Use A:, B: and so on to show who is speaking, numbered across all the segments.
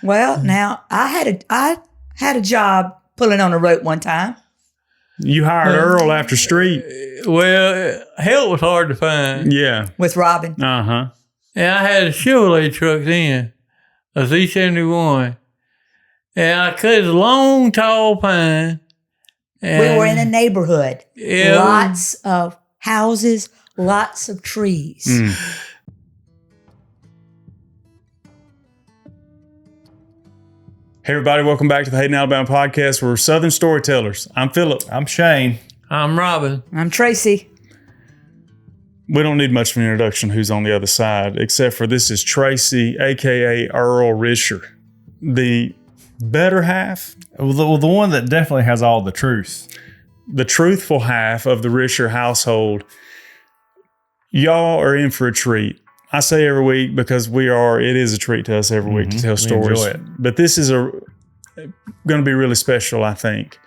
A: Well, now I had a job pulling on a rope one time.
B: You hired Earl after Street.
C: Well, help was hard to find.
B: Yeah.
A: With Robin.
B: Uh-huh.
C: And I had a Chevrolet truck then, a Z71. And I cut a long, tall pine.
A: We were in a neighborhood.
C: Yeah.
A: Lots of houses, lots of trees.
B: Hey, everybody. Welcome back to the Hayden, Alabama podcast. We're Southern Storytellers. I'm Philip.
D: I'm Shane.
C: I'm Robin.
A: I'm Tracy.
B: We don't need much of an introduction who's on the other side, except for this is Tracy, a.k.a. Earl Risher. The better half.
D: Well, the one that definitely has all the truth.
B: The truthful half of the Risher household. Y'all are in for a treat. I say every week because it is a treat to us every week to tell stories.
D: Enjoy it.
B: But this is going to be really special, I think.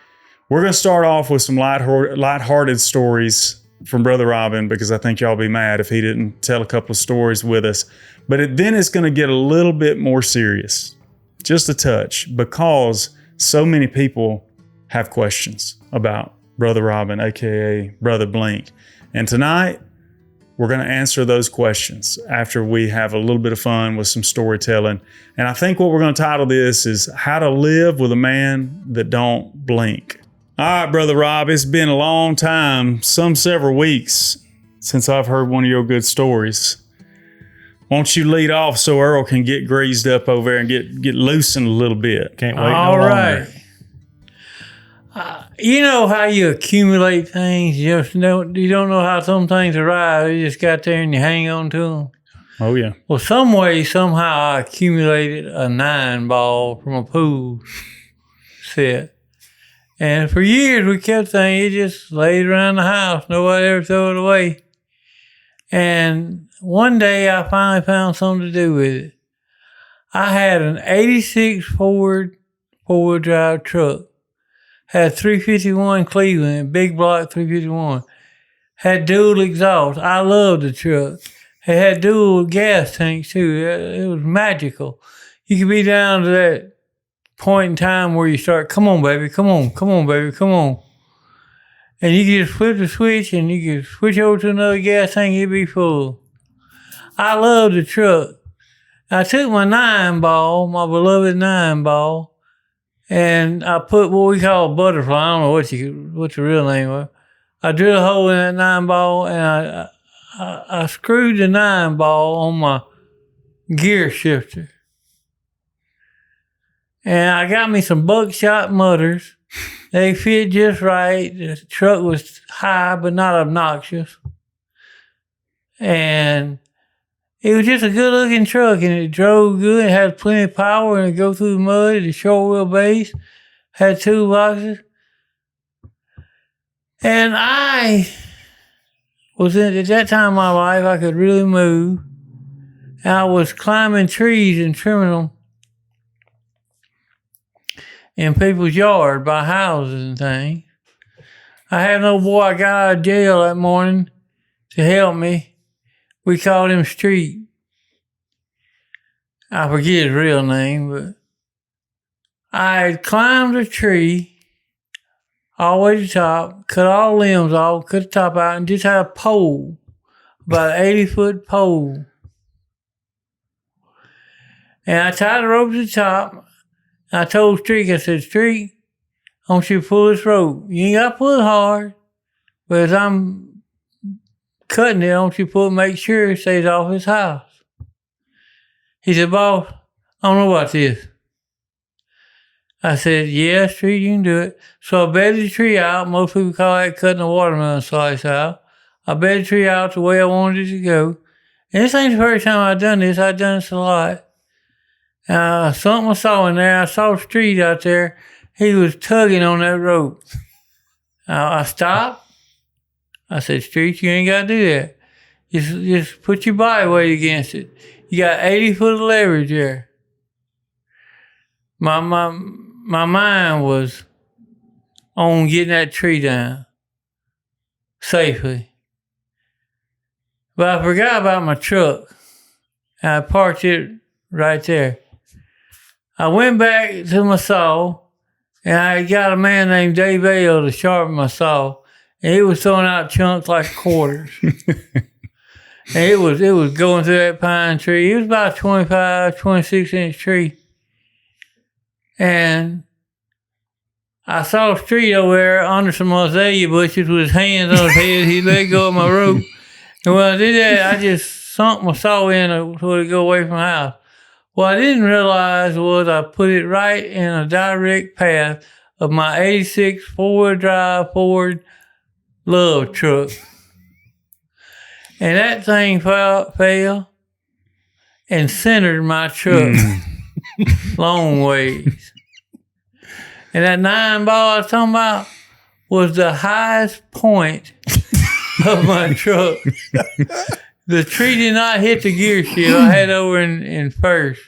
B: We're going to start off with some lighthearted stories from Brother Robin, because I think y'all be mad if he didn't tell a couple of stories with us. But then it's going to get a little bit more serious, just a touch, because so many people have questions about Brother Robin, aka Brother Blink. And tonight, we're going to answer those questions after we have a little bit of fun with some storytelling. And I think what we're going to title this is How to Live with a Man That Don't Blink. All right, Brother Rob, it's been a long time, several weeks, since I've heard one of your good stories. Won't you lead off so Earl can get greased up over there and get loosened a little bit?
D: Can't wait
C: All
D: no
C: right.
D: longer.
C: You know how you accumulate things? You don't know how some things arrive. You just got there and you hang on to them.
B: Oh, yeah.
C: Well, somehow I accumulated a 9-ball from a pool set. And for years we kept saying it just laid around the house. Nobody ever threw it away. And one day I finally found something to do with it. I had an 86 Ford four-wheel drive truck. Had 351 Cleveland, big block 351. Had dual exhaust. I loved the truck. It had dual gas tanks too. It was magical. You could be down to that point in time where you start, come on, baby, come on, baby, come on. And you could just flip the switch and you could switch over to another gas tank, it'd be full. I loved the truck. I took my 9-ball, my beloved 9-ball, and I put what we call a butterfly. I don't know what the real name was. I drilled a hole in that 9-ball and I screwed the 9-ball on my gear shifter. And I got me some buckshot mutters. They fit just right. The truck was high but not obnoxious. And it was just a good looking truck, and it drove good. It had plenty of power, and it go through the mud. The short wheel base had 2 boxes. And I was at that time in my life, I could really move. And I was climbing trees and trimming them in people's yard by houses and things. I had an old boy I got out of jail that morning to help me. We called him Street. I forget his real name, but I had climbed a tree all the way to the top, cut all the limbs off, cut the top out, and just had a pole, about an 80-foot pole. And I tied the rope to the top. I told Street, I said, Street, I want you to pull this rope. You ain't got to pull it hard, but as I'm cutting it, I want you to pull it, make sure it stays off his house. He said, Boss, I don't know about this. I said, yeah, Street, you can do it. So I bedded the tree out. Most people call that cutting a watermelon slice out. I bedded the tree out the way I wanted it to go. And this ain't the first time I've done this. I've done this a lot. Something I saw in there, I saw Street out there. He was tugging on that rope. I stopped. I said, Street, you ain't got to do that. Just put your body weight against it. You got 80 foot of leverage there. My mind was on getting that tree down safely. But I forgot about my truck. And I parked it right there. I went back to my saw, and I got a man named Dave Earl to sharpen my saw, and he was throwing out chunks like quarters. And it was going through that pine tree. It was about a 25, 26-inch tree. And I saw a street over there under some azalea bushes with his hands on his head. He let go of my rope. And when I did that, I just sunk my saw in so it go away from the house. What I didn't realize was I put it right in a direct path of my 86 four-wheel drive Ford Love truck. And that thing fell and centered my truck long ways. And that 9-ball I was talking about was the highest point of my truck. The tree did not hit the gear shield. I had over in first,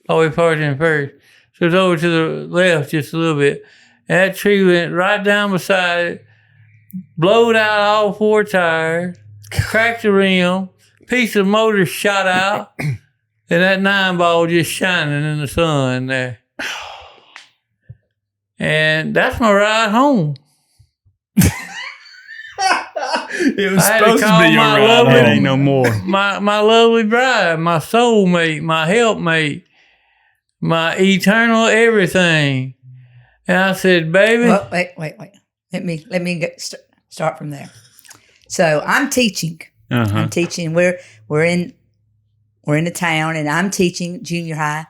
C: all the way parked in first. So it was over to the left just a little bit. And that tree went right down beside it, blowed out all 4 tires, cracked the rim, piece of motor shot out, and that 9-ball just shining in the sun there. And that's my ride home.
D: It was supposed to be your ride home.
B: It ain't no more.
C: My lovely bride, my soulmate, my helpmate, my eternal everything. And I said, baby.
A: Well, wait. Let me start from there. So I'm teaching. I'm teaching. We're in the town, and I'm teaching junior high.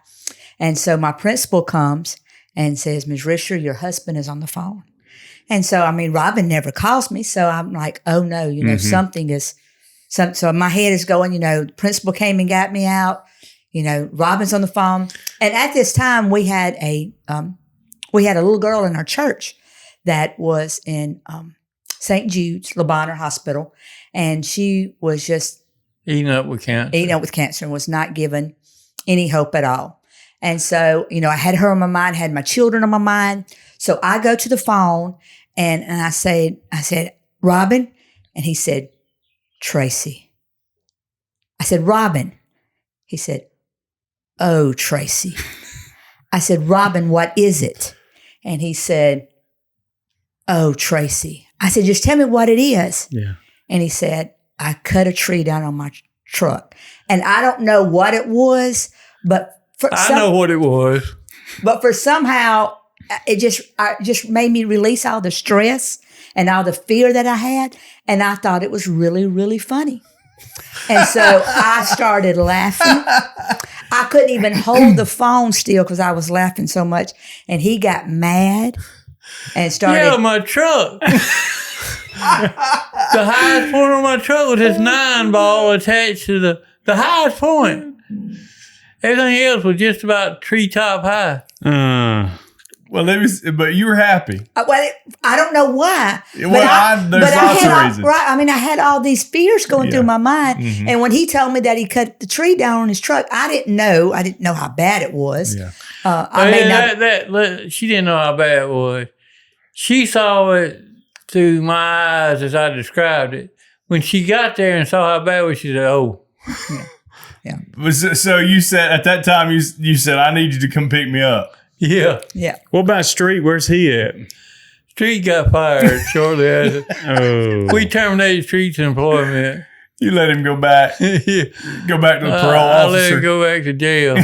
A: And so my principal comes and says, Ms. Risher, your husband is on the phone. And so, Robin never calls me. So I'm like, oh no, something is, so my head is going, the principal came and got me out, Robin's on the phone. And at this time we had a little girl in our church that was in, St. Jude's Le Bonheur Hospital. And she was just
C: eating up with cancer
A: and was not given any hope at all. And so, I had her on my mind, had my children on my mind. So I go to the phone and I said, Robin? And he said, Tracy. I said, Robin. He said, oh, Tracy. I said, Robin, what is it? And he said, oh, Tracy. I said, just tell me what it is.
B: Yeah.
A: And he said, I cut a tree down on my truck. And I don't know what it was, but
C: I know what it was.
A: But for somehow, it just made me release all the stress and all the fear that I had. And I thought it was really, really funny. And so I started laughing. I couldn't even hold the phone still because I was laughing so much. And he got mad and started.
C: Yeah, my truck. The highest point on my truck was this 9-ball attached to the highest point. Everything else was just about treetop high.
D: Well, but you were happy.
A: Well, I don't know why.
D: There's lots of reasons.
A: I had all these fears going through my mind. Mm-hmm. And when he told me that he cut the tree down on his truck, I didn't know how bad it was. Yeah.
C: She didn't know how bad it was. She saw it through my eyes as I described it. When she got there and saw how bad it was, she said, oh.
A: Yeah.
D: So you said, at that time, you said, I need you to come pick me up.
C: Yeah.
A: Yeah.
B: What about Street? Where's he at?
C: Street got fired shortly after.
B: Oh.
C: We terminated Street's employment.
D: You let him go back.
C: Yeah.
D: Go back to the parole
C: I
D: officer.
C: let him go back to jail.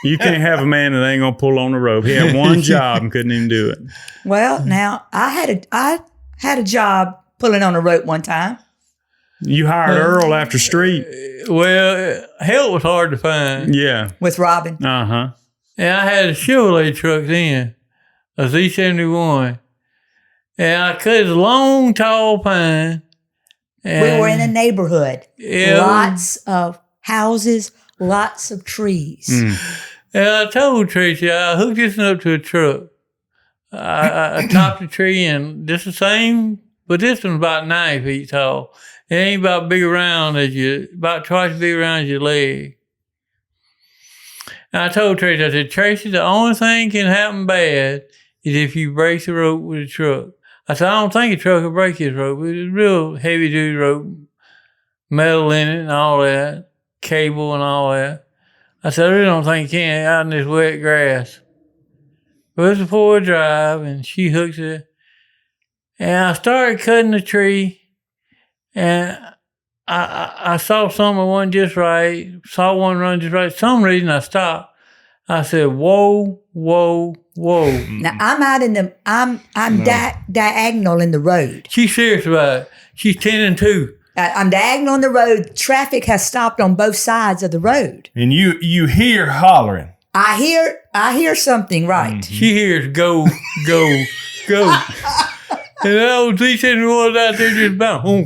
B: You can't have a man that ain't gonna pull on the rope. He had one job and couldn't even do it.
A: Well, now I had a job pulling on a rope one time.
B: You hired Earl after Street.
C: Well, help was hard to find.
B: Yeah.
A: With Robin.
B: Uh-huh.
C: And I had a Chevrolet truck then, a Z71. And I cut a long, tall pine.
A: We were in a neighborhood. Yeah. Lots of houses, lots of trees.
C: And I told Tracy, I hooked this up to a truck. I topped the tree, and this the same, but this one's about 9 feet tall. It ain't about about twice as big around as your leg. And I told Tracy, I said, Tracy, the only thing can happen bad is if you break the rope with a truck. I said, I don't think a truck will break this rope. It's a real heavy-duty rope, metal in it and all that, cable and all that. I said, I really don't think you can out in this wet grass. But it's a 4-wheel drive, and she hooks it. And I started cutting the tree, and I saw something that wasn't just right, saw one run just right. For some reason, I stopped. I said, whoa, whoa, whoa.
A: Now, I'm out in the, I'm diagonal in the road.
C: She's serious about it. She's 10 and 2.
A: I'm diagonal on the road. Traffic has stopped on both sides of the road.
D: And you hear hollering.
A: I hear something, right?
C: She hears go, go, go. And that old T-71 out there just about,
A: I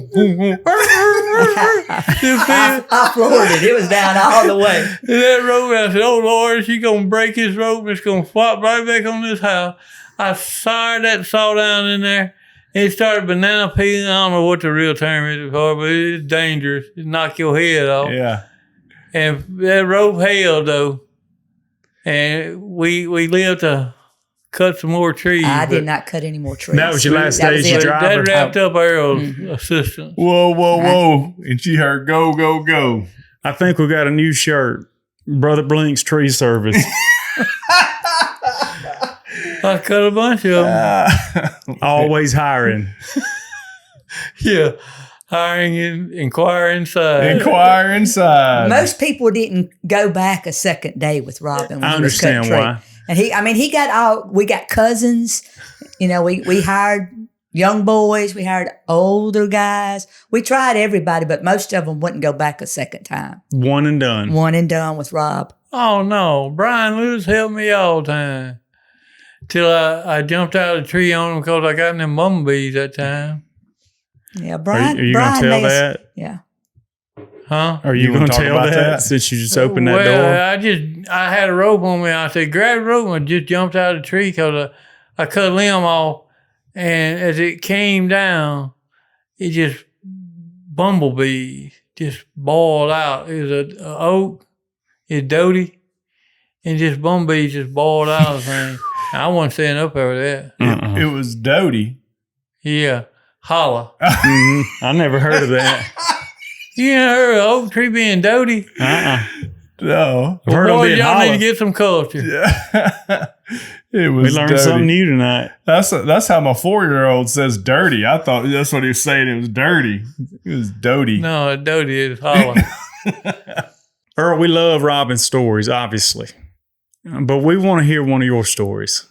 A: floored it. It was down all the way.
C: And that rope, I said, oh, Lord, she's going to break this rope. It's going to flop right back on this house. I fired that saw down in there. It started banana peeling. I don't know what the real term is for, but it's dangerous. It knock your head off.
D: Yeah.
C: And that rope held, though. And we lived to cut some more trees.
A: I did not cut any more trees.
B: That was your last day as a driver?
C: That wrapped up Earl's assistant.
D: Whoa. And she heard go, go, go.
B: I think we got a new shirt. Brother Blink's Tree Service.
C: I cut a bunch of them.
B: Always hiring.
C: Yeah. Hiring and inquire inside.
D: Inquire inside.
A: Most people didn't go back a second day with Robin. When
B: I
A: he was cutting
B: understand why.
A: And he got all, we got cousins, we hired young boys, we hired older guys. We tried everybody, but most of them wouldn't go back a second time.
B: One and done.
A: One and done with Rob.
C: Oh, no. Brian Lewis helped me all the time. Till I jumped out of the tree on him because I got in them bumblebees that time.
A: Yeah, Brian.
B: Are you going to tell that?
A: Yeah.
C: Huh?
B: Are you going to tell that since you just opened that door?
C: I had a rope on me. I said, grab the rope, and I just jumped out of the tree because I cut a limb off. And as it came down, it just, bumblebees just boiled out. It was an oak, it's doty, and just bumblebees just boiled out of the thing. I wasn't staying up over that.
D: It was doty.
C: Yeah. Holla.
B: I never heard of that.
C: You ain't heard of oak tree being doty?
D: No.
B: I've heard of being
C: y'all
B: holla.
C: need to get some culture.
D: Yeah. It was
B: We learned
D: doty.
B: something new tonight.
D: That's how my 4-year-old says dirty. I thought that's what he was saying. It was dirty. It was doty.
C: No, doty is holla.
B: Earl, we love Robin's stories, obviously. But we want to hear one of your stories.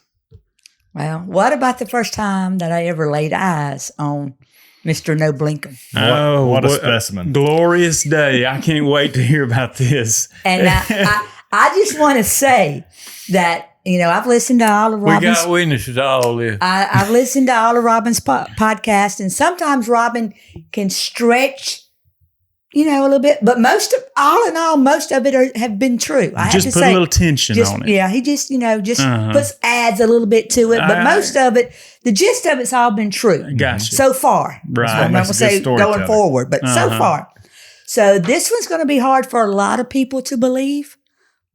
A: Well, what about the first time that I ever laid eyes on Mr. No Blinkum?
D: What a specimen.
B: Glorious day. I can't wait to hear about this.
A: And I just want to say that, I've listened to all of Robin's.
C: We got witnesses to all this.
A: I've listened to all of Robin's podcasts, and sometimes Robin can stretch, a little bit. But most of it have been true. I
B: Just
A: have to
B: put
A: say,
B: a little tension on it.
A: Yeah, he just, puts adds a little bit to it. But most of it, the gist of it's all been true.
B: Gotcha.
A: So far.
B: Right.
A: So I'm not going to say going forward, but so far. So this one's going to be hard for a lot of people to believe,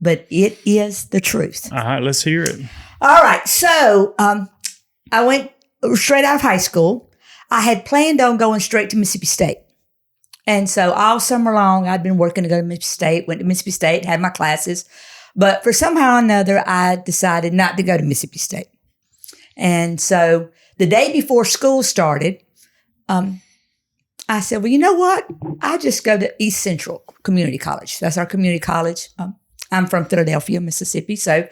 A: but it is the truth.
B: All right, let's hear it.
A: All right. So I went straight out of high school. I had planned on going straight to Mississippi State. And so all summer long, I'd been working to go to Mississippi State, went to Mississippi State, had my classes. But for somehow or another, I decided not to go to Mississippi State. And so the day before school started, I said, well, you know what? I'll just go to East Central Community College. That's our community college. I'm from Philadelphia, Mississippi. So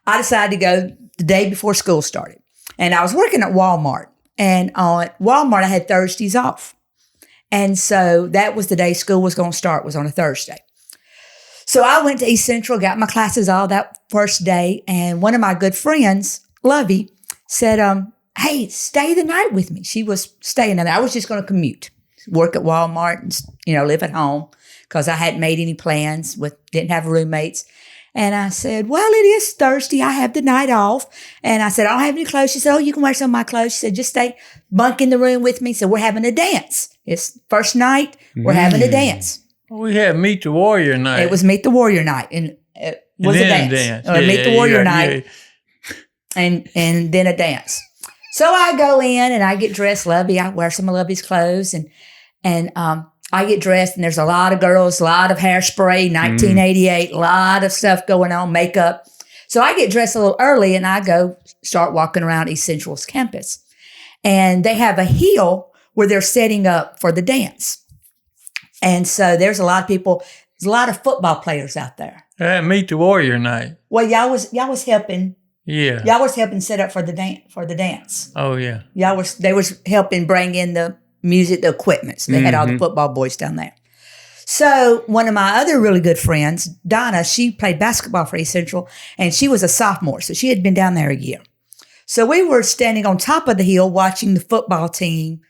A: I decided to go the day before school started. And I was working at Walmart. And at Walmart, I had Thursdays off. And so that was the day school was going to start, was on a Thursday. So I went to East Central, got my classes all that first day. And one of my good friends, Lovey, said, hey, stay the night with me. She was staying the night. I was just going to commute, work at Walmart and, live at home because I hadn't made any plans, didn't have roommates. And I said, well, it is Thursday. I have the night off. And I said, I don't have any clothes. She said, oh, you can wear some of my clothes. She said, just stay, bunk in the room with me. So we're having a dance. It's first night. We're having a dance.
C: We had Meet the Warrior night.
A: It was Meet the Warrior night. And it was a dance. Meet the Warrior night. And then a dance. So I go in and I get dressed, Lovey. I wear some of Lovey's clothes. And I get dressed and there's a lot of girls, a lot of hairspray, 1988, a lot of stuff going on, makeup. So I get dressed a little early and I go start walking around East Central's campus. And they have a hill where they're setting up for the dance. And so there's a lot of people, there's a lot of football players out there.
C: Meet the Warrior night.
A: Well, y'all was helping.
C: Yeah.
A: Y'all was helping set up for the dance.
C: Oh yeah.
A: They was helping bring in the music, the equipment. So they had all the football boys down there. So one of my other really good friends, Donna, she played basketball for East Central and she was a sophomore. So she had been down there a year. So we were standing on top of the hill watching the football team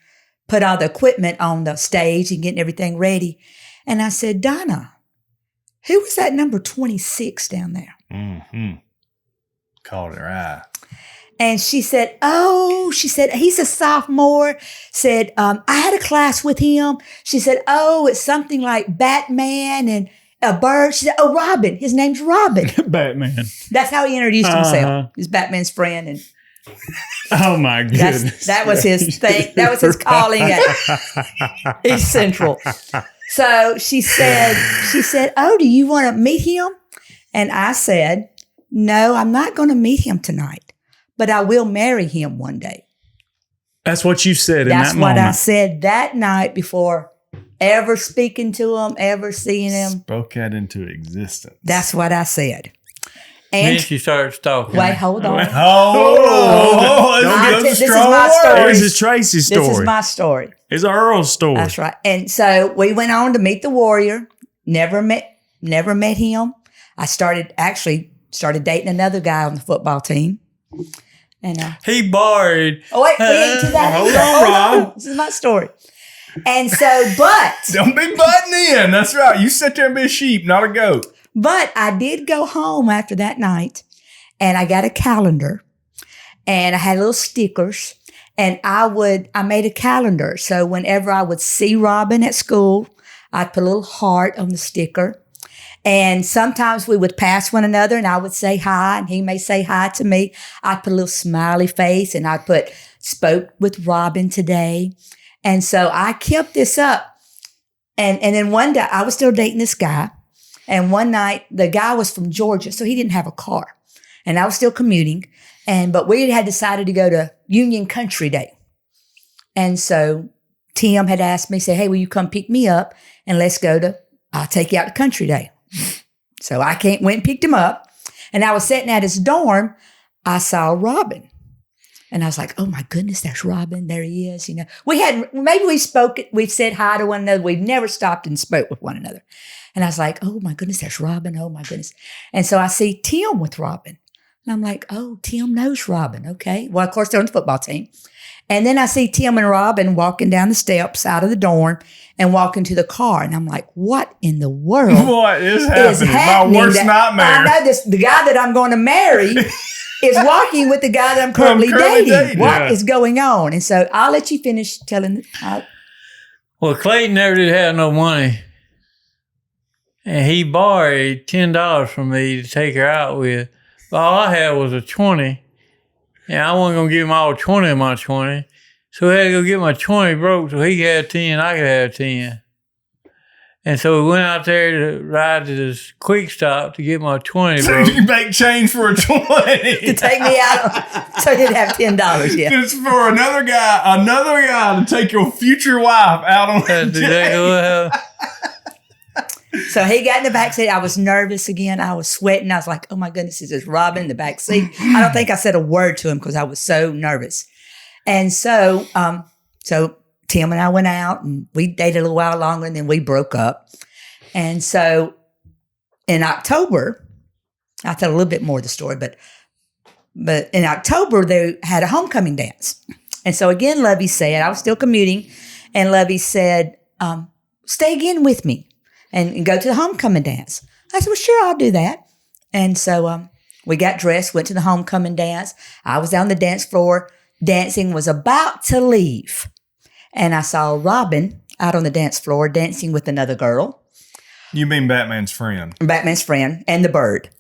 A: put all the equipment on the stage and getting everything ready. And I said, Donna, who was that number 26 down there?
D: Mm-hmm. Called her eye.
A: And she said, he's a sophomore. Said, I had a class with him. She said, it's something like Batman and a bird. She said, Robin. His name's Robin.
B: Batman.
A: That's how he introduced himself. He's Batman's friend. And
B: oh my goodness.
A: That was his thing. That was his calling at East Central. So she said, do you want to meet him? And I said, no, I'm not going to meet him tonight, but I will marry him one day.
B: That's what you said in that moment. That's what
A: I said that night before ever speaking to him, ever seeing him.
D: Spoke that into existence.
A: That's what I said. And
C: then she started stalking.
A: Wait, hold on.
B: This
A: is my story.
B: This is Tracy's story.
A: This is my story.
B: It's Earl's story.
A: That's right. And so we went on to meet the Warrior. Never met him. I started dating another guy on the football team. And
C: he borrowed.
A: Oh wait, we ain't to that.
D: Hold on, Rob.
A: This is my story. And so, but
D: don't be butting in. That's right. You sit there and be a sheep, not a goat.
A: But I did go home after that night, and I got a calendar, and I had little stickers, and I made a calendar. So whenever I would see Robin at school, I'd put a little heart on the sticker. And sometimes we would pass one another and I would say hi and he may say hi to me. I'd put a little smiley face and I'd put, spoke with Robin today. And so I kept this up. And then one day I was still dating this guy. And one night the guy was from Georgia, so he didn't have a car. And I was still commuting. But we had decided to go to Union Country Day. And so Tim had asked me, say, hey, will you come pick me up and I'll take you out to Country Day. So I went and picked him up, and I was sitting at his dorm. I saw Robin, and I was like, "Oh my goodness, there's Robin! There he is!" You know, we said hi to one another. We've never stopped and spoke with one another. And I was like, "Oh my goodness, there's Robin! Oh my goodness!" And so I see Tim with Robin, and I'm like, "Oh, Tim knows Robin. Okay." Well, of course they're on the football team. And then I see Tim and Robin walking down the steps out of the dorm and walking to the car. And I'm like, what in the world?
D: What is happening? My worst nightmare.
A: I know the guy that I'm going to marry is walking with the guy that I'm currently dating. What is going on? And so I'll let you finish telling.
C: Well, Clayton never did have no money. And he borrowed $10 from me to take her out with. All I had was a 20. And I wasn't going to give him all 20 of my 20. So I had to go get my 20 broke so he could have 10, I could have 10. And so we went out there to ride to this quick stop to get my 20 broke.
D: So you make change for a 20.
A: To take me out so he'd have $10, yeah.
D: Just for another guy to take your future wife out on
C: That's exactly what happened.
A: So he got in the back seat. I was nervous again. I was sweating. I was like, oh my goodness, this is Robin in the back seat. I don't think I said a word to him because I was so nervous. And so Tim and I went out and we dated a little while longer and then we broke up. And so in October, I'll tell a little bit more of the story, but in October, they had a homecoming dance. And so again, Lovey said, I was still commuting, and Lovey said, stay again with me. And go to the homecoming dance. I said, well, sure, I'll do that. And so we got dressed, went to the homecoming dance. I was on the dance floor dancing, was about to leave. And I saw Robin out on the dance floor dancing with another girl.
D: You mean Batman's friend?
A: Batman's friend and the bird.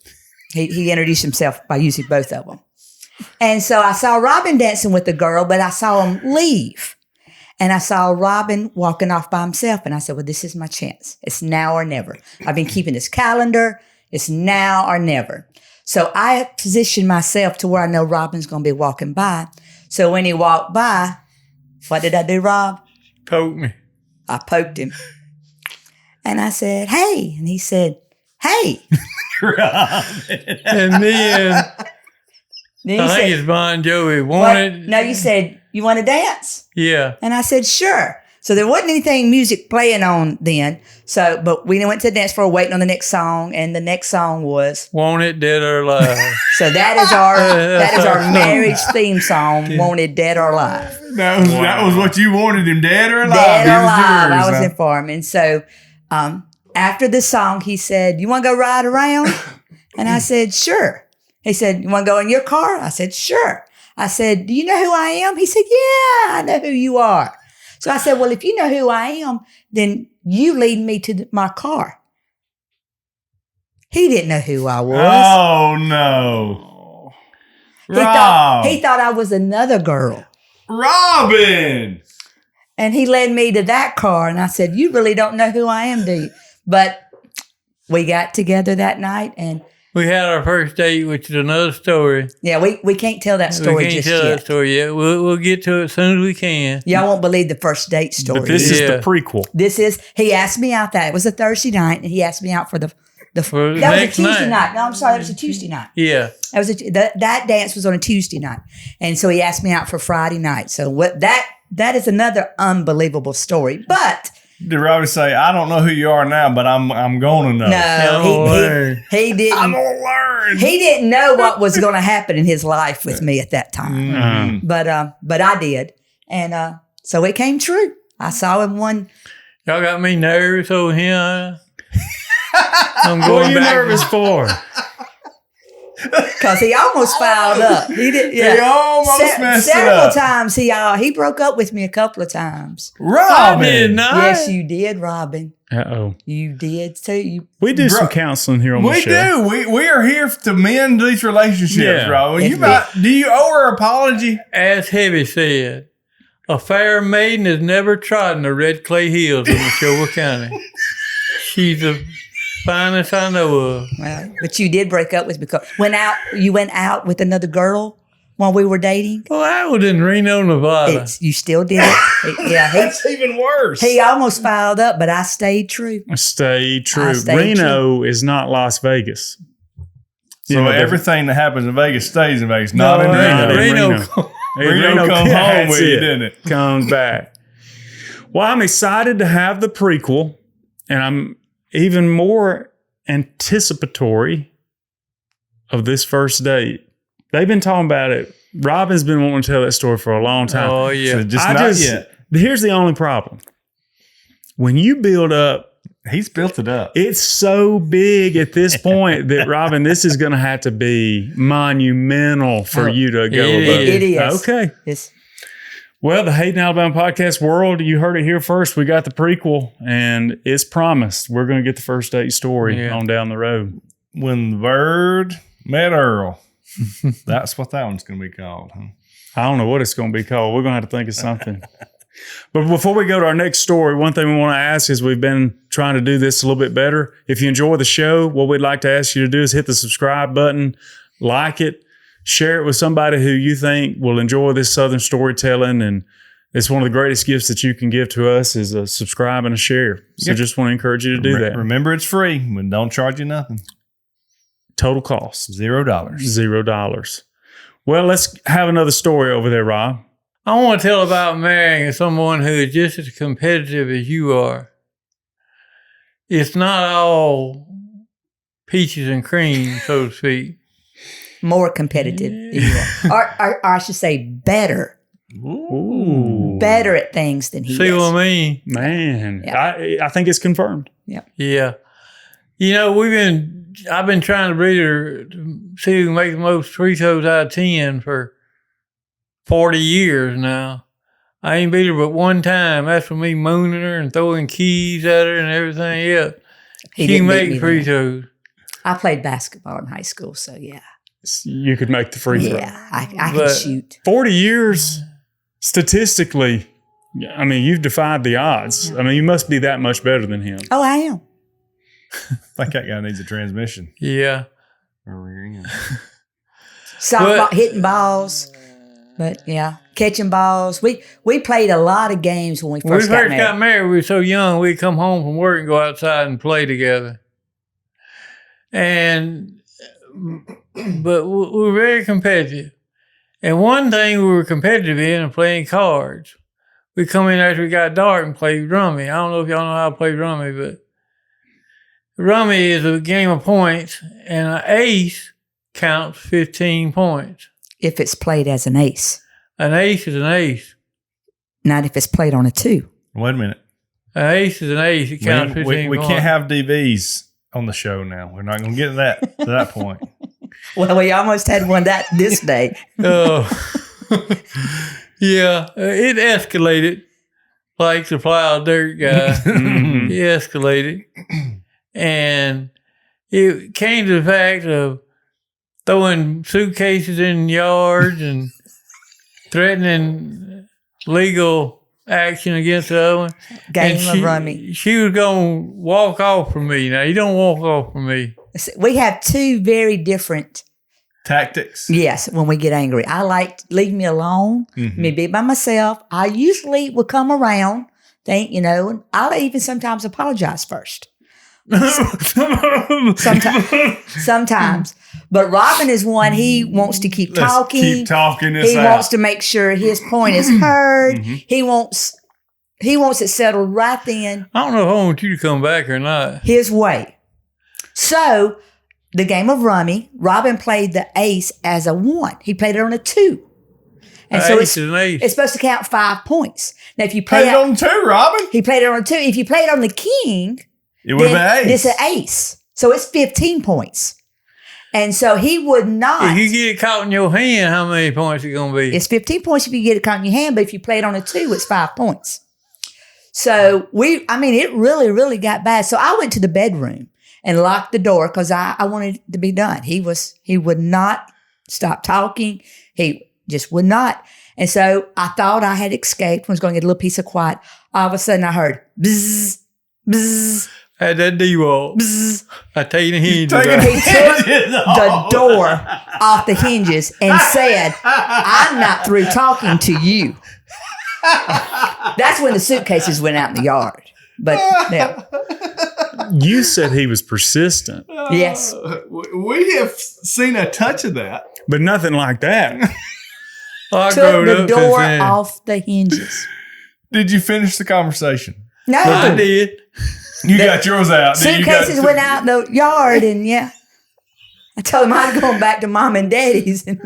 A: He introduced himself by using both of them. And so I saw Robin dancing with the girl, but I saw him leave. And I saw Robin walking off by himself. And I said, well, this is my chance. It's now or never. I've been keeping this calendar. It's now or never. So I positioned myself to where I know Robin's going to be walking by. So when he walked by, what did I do, Rob?
C: Poke me.
A: I poked him. And I said, hey. And he said, hey.
C: And then
A: Then
C: I
A: he
C: think
A: said,
C: it's Bon Jovi.
A: what? No, you said, you want to dance?
C: Yeah.
A: And I said, sure. So there wasn't anything music playing on then. So, but we went to the dance floor waiting on the next song. And the next song was,
C: Want It Dead or Alive.
A: so that is our marriage theme song, Wanted Dead or Alive.
D: That was what you wanted him, dead or alive.
A: Dead
D: He
A: or
D: was
A: alive.
D: yours,
A: I was
D: huh?
A: informed. And so after the song, he said, you want to go ride around? And I said, sure. He said, you want to go in your car? I said, sure. I said, do you know who I am? He said, yeah, I know who you are. So I said, well, if you know who I am, then you lead me to my car. He didn't know who I was.
D: Oh, no.
A: He thought I was another girl.
D: Robin!
A: And he led me to that car. And I said, you really don't know who I am, do you? But we got together that night. And
C: We had our first date, which is another story.
A: yeah, we can't tell that story
C: We can't
A: just
C: tell
A: yet.
C: that story yet. We'll get to it as soon as we can.
A: Y'all won't believe the first date story.
B: But this is
C: Yeah.
B: the prequel.
A: He asked me out it was a Thursday night, and he asked me out for the
C: For the
A: that was a
C: next
A: Tuesday
C: night.
A: night. No, I'm sorry, that was a Tuesday night.
C: Yeah.
A: That dance was on a Tuesday night. And so he asked me out for Friday night. So that is another unbelievable story. But
D: Did Robin say, I don't know who you are now, but I'm going to know?
A: no, he didn't.
D: I'm going to learn.
A: He didn't know what was going to happen in his life with me at that time.
D: Mm.
A: But I did. And so it came true. I saw him one.
C: Y'all got me nervous over here. I'm
B: What
C: going
B: are you
C: back.
B: nervous for?
A: Because he almost fouled up. He did. Yeah.
D: He almost messed it
A: several
D: up.
A: times he broke up with me a couple of times.
C: I
D: Robin!
C: did not.
A: Yes, you did, Robin.
B: Uh-oh.
A: You did too.
B: We do some
D: Bro,
B: counseling here on the
D: We
B: show.
D: do. We are here to mend these relationships,
B: Yeah.
D: Robin. Do you owe her an apology?
C: As Heavy said, a fair maiden has never trodden the red clay hills of Neshoba County. She's the finest I know of.
A: Well, but you did break up with me because you went out with another girl while we were dating.
C: Well, that was in Reno, Nevada.
A: You still did it.
D: That's even worse.
A: He almost fouled up, but I stayed true.
B: Stay true.
A: I stayed
B: Reno is not Las Vegas.
D: So
B: You know,
D: everything that happens in Vegas stays in Vegas, not in Reno.
C: Reno.
D: Reno come home
B: that's
D: with you,
B: it.
D: didn't it?
B: Comes back. Well, I'm excited to have the prequel, and I'm even more anticipatory of this first date. They've been talking about it. Robin's been wanting to tell that story for a long time.
C: Oh, yeah.
D: So just not yet.
B: Here's the only problem. When you build up,
D: He's built it up.
B: it's so big at this point that, Robin, this is going to have to be monumental for you to go
C: it
B: above.
C: is.
A: It is.
B: Okay.
A: It's,
B: Well, the Hayden Alabama podcast world, you heard it here first. We got the prequel, and it's promised. We're going to get the first date story on down the road.
D: When the bird met Earl. That's what that one's going to be called, huh?
B: I don't know what it's going to be called. We're going to have to think of something. But before we go to our next story, one thing we want to ask is we've been trying to do this a little bit better. If you enjoy the show, what we'd like to ask you to do is hit the subscribe button, like it, share it with somebody who you think will enjoy this Southern storytelling. And it's one of the greatest gifts that you can give to us is a subscribe and a share. So just want to encourage you to do that.
D: Remember, it's free. We don't charge you nothing.
B: Total cost.
D: $0.
B: $0. Well, let's have another story over there, Rob.
C: I want to tell about marrying someone who is just as competitive as you are. It's not all peaches and cream, so to speak.
A: more competitive than you are. Or I should say better.
B: Ooh.
A: Better at things than he
C: See
A: is.
C: what I mean?
B: Man,
A: Yeah.
B: I think it's confirmed.
C: Yeah. You know, I've been trying to breed her to see who can make the most free throws out of 10 for 40 years now. I ain't beat her but one time. That's for me mooning her and throwing keys at her and everything. Yeah.
A: He
C: She
A: didn't beat
C: make
A: me
C: free
A: then.
C: throws.
A: I played basketball in high school, so yeah.
B: You could make the free throw.
A: Yeah, I can
C: But-
A: shoot.
B: 40 years, statistically, I mean, you've defied the odds. I mean, you must be that much better than him.
A: Oh, I am.
D: I think that guy needs a transmission.
C: Yeah.
A: Softball, hitting balls. But yeah, catching balls. We played a lot of games when we
C: When we
A: first
C: first
A: got
C: got
A: married.
C: married, we were so young, we'd come home from work and go outside and play together. But we were very competitive. And one thing we were competitive in and playing cards. We come in after we got dark and play rummy. I don't know if y'all know how to play rummy, but rummy is a game of points, and an ace counts 15 points.
A: If it's played as an ace.
C: An ace is an ace.
A: Not if it's played on a 2.
D: Wait a minute.
C: An ace is an ace. It counts 15
D: We
C: points.
D: can't have DVs on the show now. We're not going to get to that point.
A: Well, we almost had one this day.
C: Oh, yeah. It escalated like the plow dirt guy.
B: Mhm.
C: It escalated. And it came to the fact of throwing suitcases in yards and threatening legal action against the other one.
A: Game
C: And
A: of rummy.
C: She was going to walk off from me. Now, you don't walk off from me.
A: We have two very different,
D: Tactics.
A: yes, when we get angry. I like leave me alone, me be by myself. I usually will come around, and I'll even sometimes apologize first. Sometimes. But Robin is one, he wants to keep
D: Let's
A: talking.
D: keep talking this
A: He
D: out.
A: wants to make sure his point is heard. He wants it settled right then,
C: I don't know if I want you to come back or not.
A: his way. So the game of rummy, Robin played the ace as a 1. He played it on a 2. And so
C: Ace is an ace.
A: it's supposed to count 5 points. Now if you
D: Play
A: play
D: it on 2, Robin.
A: he played it on a 2. If you play it on the king,
D: It would have
A: then
D: been ace.
A: it's an ace. So it's 15 points. And so he would not.
C: If you get it caught in your hand, how many points it going to be?
A: It's 15 points if you get it caught in your hand, but if you play it on a 2, it's 5 points. So it really, really got bad. So I went to the bedroom and locked the door because I wanted it to be done. He would not stop talking. He just would not. And so I thought I had escaped and was going to get a little piece of quiet. All of a sudden I heard bzzz, bzzz,
C: Had that D-wall.
A: bzzz.
C: I tell you the hinges
D: Taking
C: out.
A: He took the door off the hinges and said, I'm not through talking to you. That's when the suitcases went out in the yard. But yeah.
B: You said he was persistent,
A: Yes.
D: We have seen a touch of that.
B: but nothing like that.
C: I
A: Took
C: growed
A: the
C: up since
A: door
C: then.
A: off the hinges.
D: Did you finish the conversation?
A: No.
C: I did.
D: You got yours out. Then you got-
A: Suitcases went out in the yard, and yeah. I told him I'm going back to mom and daddy's. And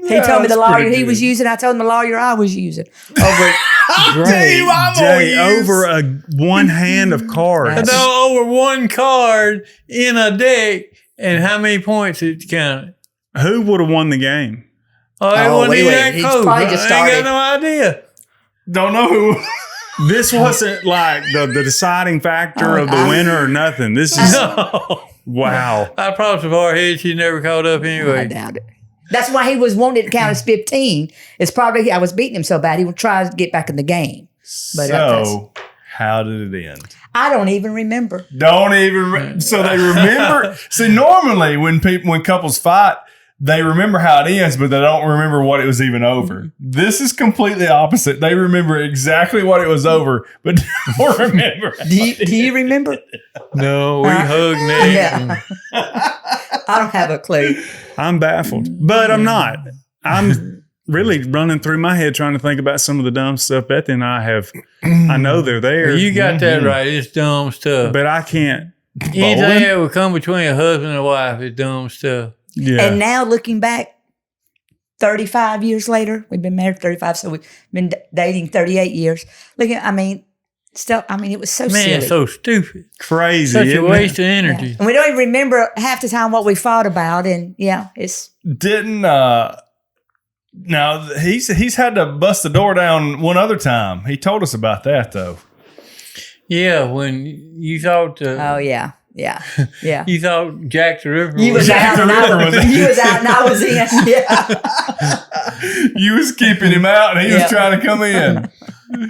A: he told me the
D: that's
A: lawyer
D: pretty
A: he was
D: good.
A: using. I told him the lawyer I was using. Over
D: I'll tell you, I'm
B: Jay,
D: gonna use-
B: over a one hand of cards.
C: No, over one card in a deck, and how many points it counted.
B: Who would have won the game?
C: Oh, it
A: Oh,
C: wasn't
A: wait,
C: even
A: wait.
C: that
A: He's
C: close.
A: probably just
C: I ain't
A: started.
C: got no idea.
D: Don't know who.
B: This wasn't like the deciding factor of the winner or nothing. This is
C: No.
B: wow.
C: I probably so far ahead she never caught up
A: I
C: anyway.
A: doubt it. That's why he was wanting to count as 15. It's probably I was beating him so bad he would try to get back in the game. But
D: So, how did it end?
A: I don't even remember.
D: Don't even. So they remember. See, normally when couples fight, they remember how it ends, but they don't remember what it was even over. This is completely opposite. They remember exactly what it was over, but don't remember.
A: Do you remember?
C: No, we hugged next.
A: Yeah. I don't have a clue.
B: I'm baffled, but I'm not. I'm really running through my head trying to think about some of the dumb stuff Beth and I have. I know they're there.
C: You got that right. It's dumb stuff.
B: but I can't.
C: Anything
B: Bowling?
C: that would come between a husband and a wife is dumb stuff.
B: Yeah.
A: And now looking back, 35 years later, we've been married 35, so we've been dating 38 years. It was so
C: Man,
A: silly.
C: so stupid.
B: Crazy.
C: Such a
B: isn't it?
C: waste of energy.
A: And we don't even remember half the time what we fought about. And yeah, it's
D: Didn't now he's had to bust the door down one other time. He told us about that though.
C: Yeah, when you thought
A: yeah.
C: you thought Jack the Ripper
A: You was
D: Jack
A: out and
D: the Ripper
A: I
D: was
A: was
D: in.
A: you was out and I was in. Yeah.
D: You was keeping him out, and he
A: Yeah.
D: was trying to come in.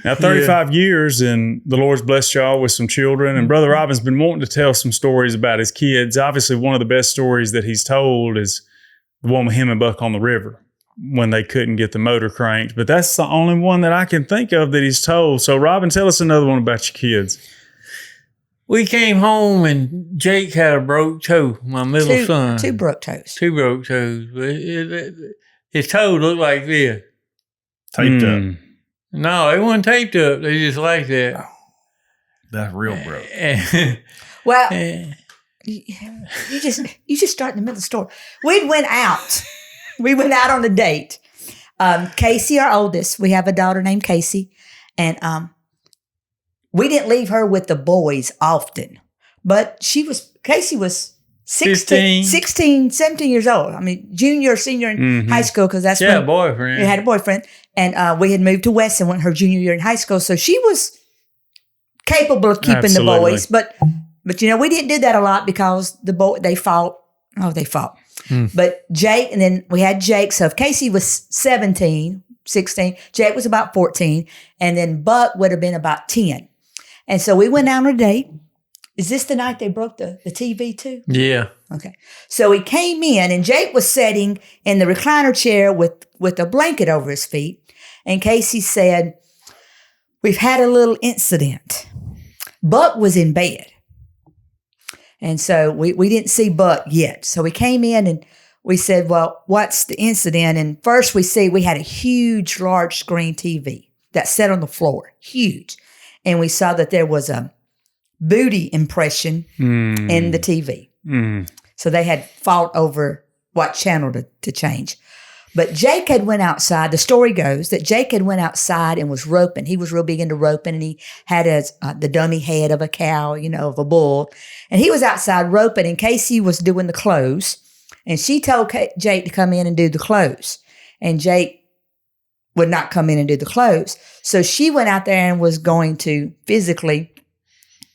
B: Now, 35 years, and the Lord's blessed y'all with some children. And Brother Robin's been wanting to tell some stories about his kids. Obviously, one of the best stories that he's told is the one with him and Buck on the river when they couldn't get the motor cranked. But that's the only one that I can think of that he's told. So, Robin, tell us another one about your kids.
C: We came home and Jake had a broke toe, my middle son.
A: Two broke toes.
C: Two broke toes. His toe looked like this.
D: Taped up.
C: No, they weren't taped up. They just like that.
D: Oh, that's real broke.
A: Well, you just start in the middle of the story. We went out. We went out on a date. Casey, our oldest, we have a daughter named Casey, and we didn't leave her with the boys often, but Casey was 16, 17 years old. I mean, junior, senior in high school, because that's when
C: a boyfriend.
A: We had a boyfriend. And we had moved to Weston when her junior year in high school. So she was capable of keeping the boys. But we didn't do that a lot because they fought. Oh, they fought. But Jake, and then we had Jake. So if Casey was 17, 16, Jake was about 14. And then Buck would have been about 10. And so we went out on a date. Is this the night they broke the TV too?
C: Yeah.
A: Okay. So he came in and Jake was sitting in the recliner chair with a blanket over his feet. And Casey said, "We've had a little incident." Buck was in bed. And so we didn't see Buck yet. So we came in and we said, "Well, what's the incident?" And first we had a huge, large screen TV that sat on the floor, huge. And we saw that there was a booty impression in the TV. So they had fought over what channel to change. But Jake had went outside. The story goes that Jake had went outside and was roping. He was real big into roping, and he had the dummy head of a cow, of a bull. And he was outside roping, and Casey was doing the clothes. And she told Jake to come in and do the clothes. And Jake would not come in and do the clothes. So she went out there and was going to physically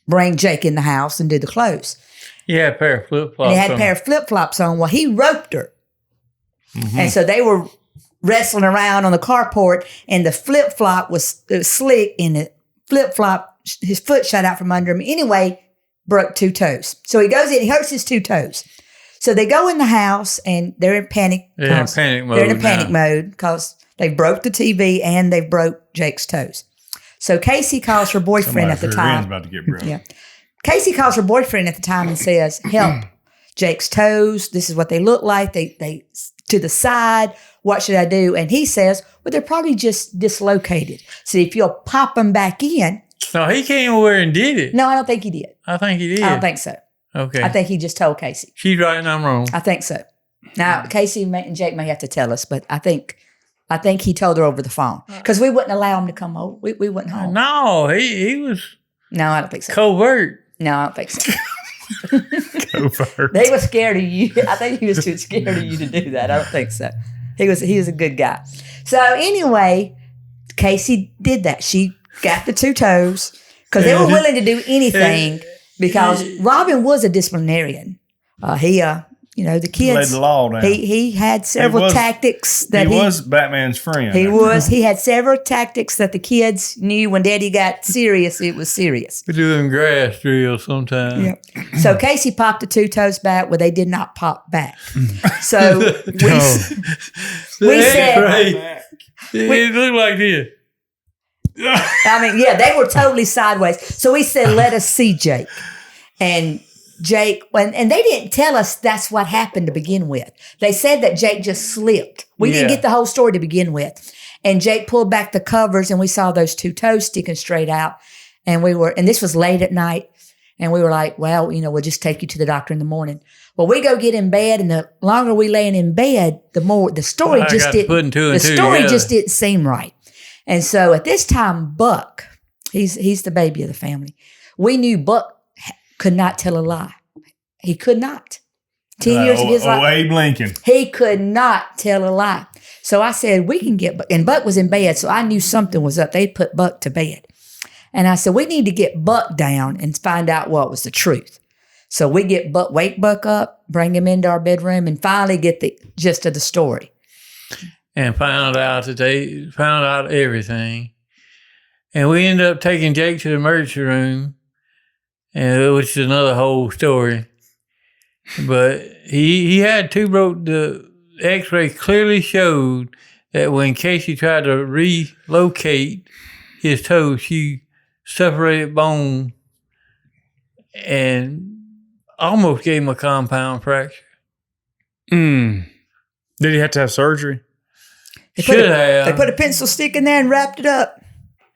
A: bring Jake in the house and do the clothes.
C: He had a pair of flip-flops on.
A: He had a pair of flip-flops on. Well, he roped her. And so they were wrestling around on the carport, and the flip-flop was slick, and the flip-flop, his foot shot out from under him. Anyway, broke 2 toes. So he goes in, he hurts his 2 toes. So they go in the house, and they're in panic.
C: They're in panic mode.
A: They're in a panic mode because they broke the TV and they broke Jake's toes. So Casey calls her boyfriend at the time.
D: About to get broke.
A: Yeah. Casey calls her boyfriend at the time and says, "Help Jake's toes. This is what they look like. They to the side. What should I do?" And he says, "Well, they're probably just dislocated. So if you'll pop them back in."
C: No, he came over and did it.
A: No, I don't think he did.
C: I think he did.
A: I don't think so.
C: Okay.
A: I think he just told Casey.
C: She's right and I'm wrong.
A: I think so. Now, Casey and Jake may have to tell us, but I think he told her over the phone because we wouldn't allow him to come over. We wouldn't home.
C: No, he was.
A: No, I don't think so.
C: Covert.
A: No, I don't think so.
B: Covert.
A: They were scared of you. I think he was too scared of you to do that. I don't think so. He was a good guy. So anyway, Casey did that. She got the 2 toes because they were willing to do anything because Robin was a disciplinarian. The kids.
D: Laid the law down.
A: He had several tactics that
D: he was Batman's friend.
A: He had several tactics that the kids knew when Daddy got serious. It was serious.
C: We do them grass drills sometimes.
A: Yeah. So Casey popped the 2 toes back. Well, they did not pop back. So we said,
C: it looked like this.
A: they were totally sideways. So we said, "Let us see Jake." And Jake, and they didn't tell us that's what happened to begin with. They said that Jake just slipped. We didn't get the whole story to begin with. And Jake pulled back the covers and we saw those 2 toes sticking straight out. And this was late at night. And we were like, "Well, we'll just take you to the doctor in the morning." Well, we go get in bed, and the longer we laying in bed, the more the story just didn't seem right. And so at this time, Buck, he's the baby of the family. We knew Buck could not tell a lie. He could not. 10 years of his life.
D: Abe Lincoln.
A: He could not tell a lie. So I said, we can get Buck. And Buck was in bed, so I knew something was up. They'd put Buck to bed. And I said, we need to get Buck down and find out what was the truth. So we wake Buck up, bring him into our bedroom, and finally get the gist of the story.
C: And found out that they found out everything. And we ended up taking Jake to the emergency room, and which is another whole story. But he had two broke. The X-ray clearly showed that when Casey tried to relocate his toe, she separated bone and almost gave him a compound fracture.
B: Did he have to have surgery?
C: They have.
A: They put a pencil stick in there and wrapped it up.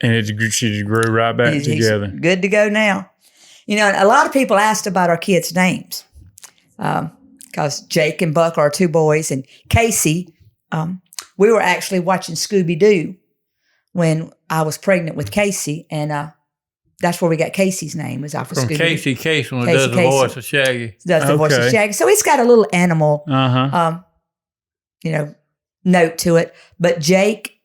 B: And she just grew right back together.
A: He's good to go now. You know, a lot of people asked about our kids' names because Jake and Buck are our two boys, and Casey. We were actually watching Scooby-Doo when I was pregnant with Casey, and that's where we got Casey's name, was off of
C: From
A: Scooby-Doo.
C: Casey when it does the voice of Shaggy.
A: Does the voice of Shaggy. So it's got a little animal, note to it. But Jake,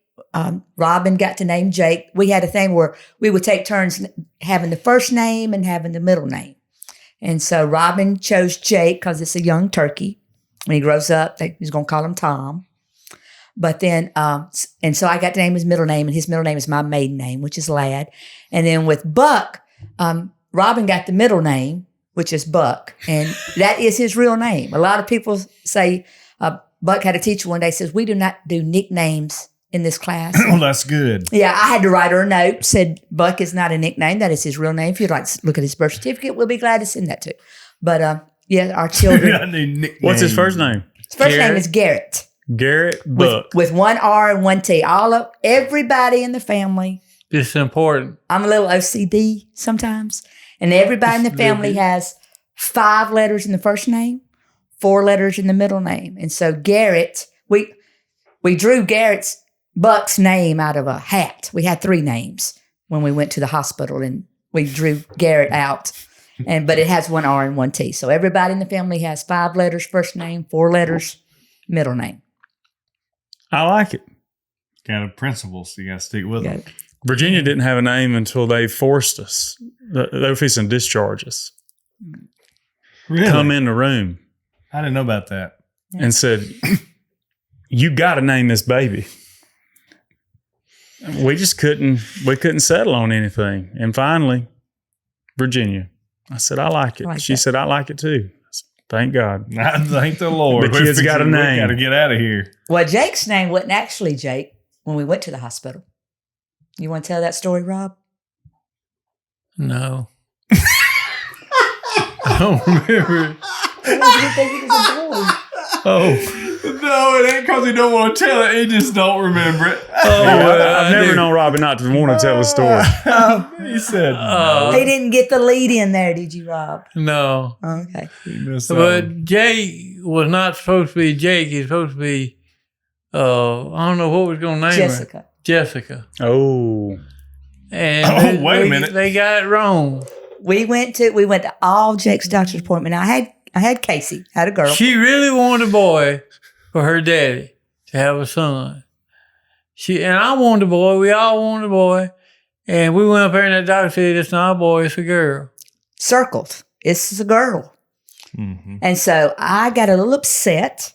A: Robin got to name Jake. We had a thing where we would take turns having the first name and having the middle name. And so Robin chose Jake because it's a young turkey. When he grows up, he's going to call him Tom. But then, and so I got to name his middle name, and his middle name is my maiden name, which is Ladd. And then with Buck, Robin got the middle name, which is Buck, and that is his real name. A lot of people say, Buck had a teacher one day says, we do not do nicknames in this class.
D: Well, that's good.
A: Yeah, I had to write her a note, said Buck is not a nickname. That is his real name. If you'd like to look at his birth certificate, we'll be glad to send that to. But our children.
B: What's his first name?
A: His first name is Garrett.
B: Garrett Buck.
A: With one R and one T. Everybody in the family.
C: This is important.
A: I'm a little OCD sometimes. And everybody in the family has 5 letters in the first name, 4 letters in the middle name. And so Garrett, we drew Buck's name out of a hat. We had 3 names when we went to the hospital, and we drew Garrett out. But it has 1 R and 1 T. So everybody in the family has 5 letters first name, 4 letters middle name.
B: I like it.
D: Kind of principles. You got to stick with them.
B: Virginia didn't have a name until they forced us. They were fixing to discharge us.
D: Really?
B: Come in the room.
D: I didn't know about that.
B: And said, you got to name this baby. We just couldn't settle on anything. And finally, Virginia. I said, I like it. She said, I like it too. I said, thank God.
D: I thank the Lord.
B: The kid's got a name.
D: We got to get out of here.
A: Well, Jake's name wasn't actually Jake when we went to the hospital. You want to tell that story, Rob?
C: No. I don't remember.
A: You think he was a boy?
C: Oh.
D: No, it ain't because he don't want to tell it. He just don't remember it.
B: I've never known Robin not to want to tell a story.
D: He said
A: He didn't get the lead in there, did you, Rob?
C: No.
A: Oh, okay.
C: But Jake was not supposed to be Jake. He's supposed to be, I don't know what was going to name her. Jessica.
B: Oh.
C: And
D: wait a minute.
C: They got it wrong.
A: We went to all Jake's doctor's appointment. I had Casey, had a girl.
C: She really wanted a boy for her daddy to have a son. And I wanted a boy. We all wanted a boy. And we went up there and the doctor said, it's not a boy, it's a girl.
A: Circled. It's a girl. Mm-hmm. And so I got a little upset.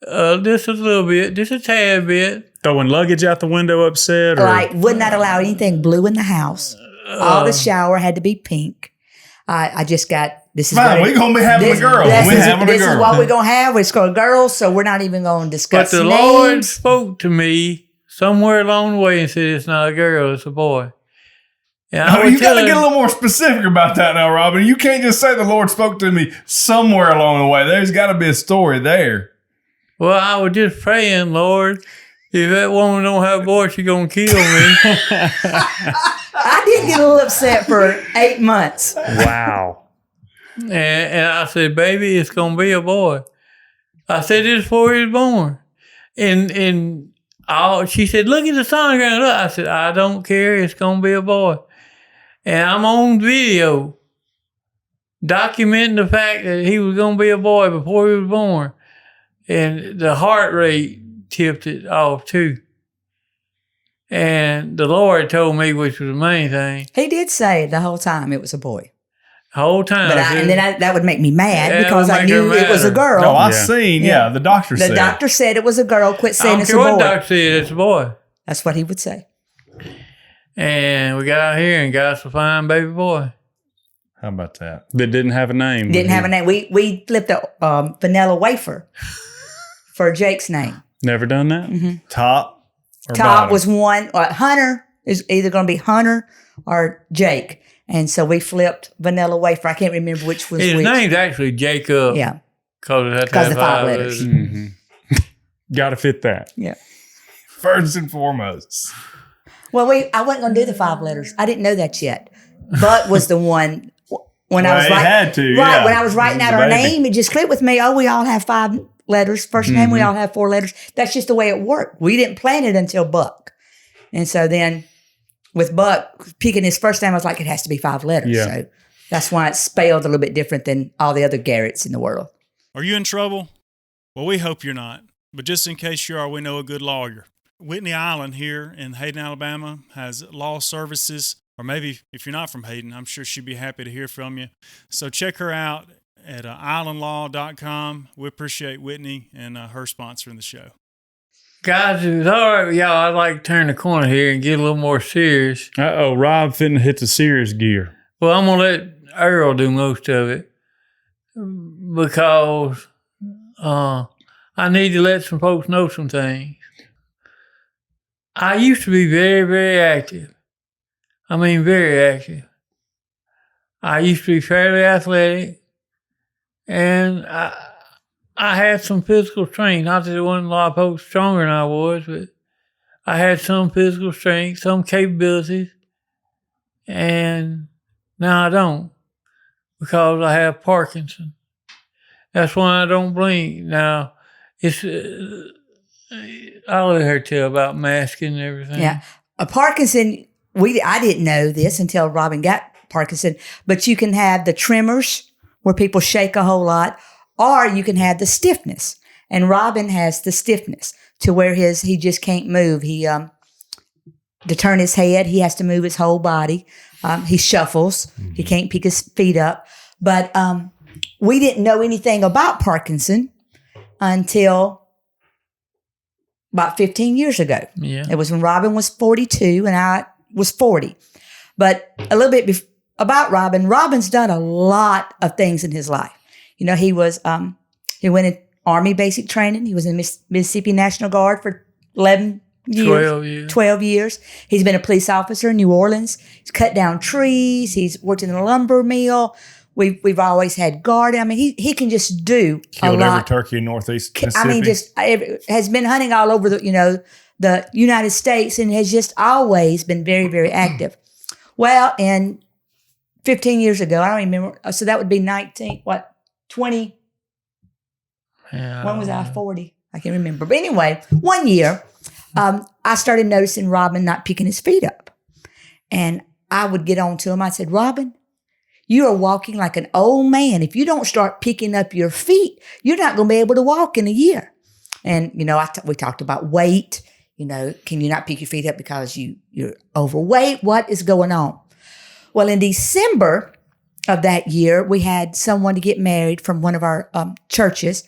C: Just a little bit, just a tad bit.
B: Throwing luggage out the window upset? Or?
A: Would not allow anything blue in the house. All the shower had to be pink. I just got, this is
D: fine, we're going to be having a girl.
A: This is what we're going to have. It's called girls, so we're not even going to discuss
C: But the
A: names.
C: Lord spoke to me somewhere along the way and said, it's not a girl, it's a boy. And
D: you got to get a little more specific about that now, Robin. You can't just say the Lord spoke to me somewhere along the way. There's got to be a story there.
C: Well, I was just praying, Lord, if that woman don't have a boy, she's going to kill me.
A: I did get a little upset for 8 months.
B: Wow.
C: And I said, baby, it's going to be a boy. I said this before he was born. And she said, look at the sonogram. Look. I said, I don't care. It's going to be a boy. And I'm on video documenting the fact that he was going to be a boy before he was born. And the heart rate tipped it off too. And the Lord told me, which was the main thing.
A: He did say the whole time it was a boy.
C: The whole time.
A: But that would make me mad because I knew it was a girl.
D: No, I seen, the doctor said.
A: The doctor said it was a girl. Quit saying it's a boy.
C: I don't care what the doctor said, it's a boy.
A: That's what he would say.
C: And we got out here and got us a fine baby boy.
D: How about that?
B: That didn't have a name.
A: Didn't have a name. We flipped a vanilla wafer for Jake's name.
B: Never done that?
A: Mm-hmm.
D: Top or
A: Top
D: bottom?
A: was one. Hunter is either going to be Hunter or Jake. And so we flipped vanilla wafer. I can't remember which was
C: His
A: which.
C: name's actually Jacob.
A: Yeah.
C: Because it had to
A: Because
C: have
A: of 5
C: 5
A: letters.
C: letters.
B: Mm-hmm. Got to fit that.
A: Yeah.
D: First and foremost.
A: Well, I wasn't going to do the 5 letters. I didn't know that yet. But was the one when I was
D: Well, it
A: writing.
D: had to,
A: Right.
D: yeah.
A: When I was writing
D: This
A: out
D: is
A: our
D: the baby.
A: name, it just clicked with me. Oh, we all have 5 letters. First name, we all have 4 letters. That's just the way it worked. We didn't plan it until Buck. And so then with Buck picking his first name, I was like, it has to be 5 letters.
B: Yeah.
A: So that's why it's spelled a little bit different than all the other Garretts in the world.
E: Are you in trouble? Well, we hope you're not. But just in case you are, we know a good lawyer. Whitney Island here in Hayden, Alabama has law services, or maybe if you're not from Hayden, I'm sure she'd be happy to hear from you. So check her out at islandlaw.com. We appreciate Whitney and her sponsoring the show.
C: Guys, if it's all right with y'all, I'd like to turn the corner here and get a little more serious.
B: Uh-oh, Rob finna hit the serious gear.
C: Well, I'm going to let Earl do most of it because I need to let some folks know some things. I used to be very, very active. I mean, very active. I used to be fairly athletic, and I had some physical strength. Not that there wasn't a lot of folks stronger than I was, but I had some physical strength, some capabilities, and now I don't because I have Parkinson. That's why I don't blink. Now, it's I'll let her tell about masking and everything.
A: Yeah. Parkinson, I didn't know this until Robin got Parkinson, but you can have the tremors where people shake a whole lot, or you can have the stiffness. And Robin has the stiffness to where he just can't move. To turn his head, he has to move his whole body. He shuffles. He can't pick his feet up. But we didn't know anything about Parkinson until about 15 years ago.
C: Yeah.
A: It was when Robin was 42 and I was 40. But a little bit about Robin. Robin's done a lot of things in his life. You know, he went in Army basic training. He was in Mississippi National Guard for 11 years.
C: 12 years.
A: 12 years. He's been a police officer in New Orleans. He's cut down trees. He's worked in a lumber mill. We've always had garden. I mean, he can just do
D: Killed
A: a
D: every
A: lot.
D: turkey in Northeast Mississippi.
A: I mean, has been hunting all over the United States and has just always been very, very active. Well, and 15 years ago, I don't remember. So that would be 20.
C: Yeah.
A: When was I 40? I can't remember. But anyway, one year, I started noticing Robin not picking his feet up. And I would get on to him. I said, Robin, you are walking like an old man. If you don't start picking up your feet, you're not going to be able to walk in a year. And, we talked about weight. Can you not pick your feet up because you're overweight? What is going on? Well, in December of that year, we had someone to get married from one of our churches.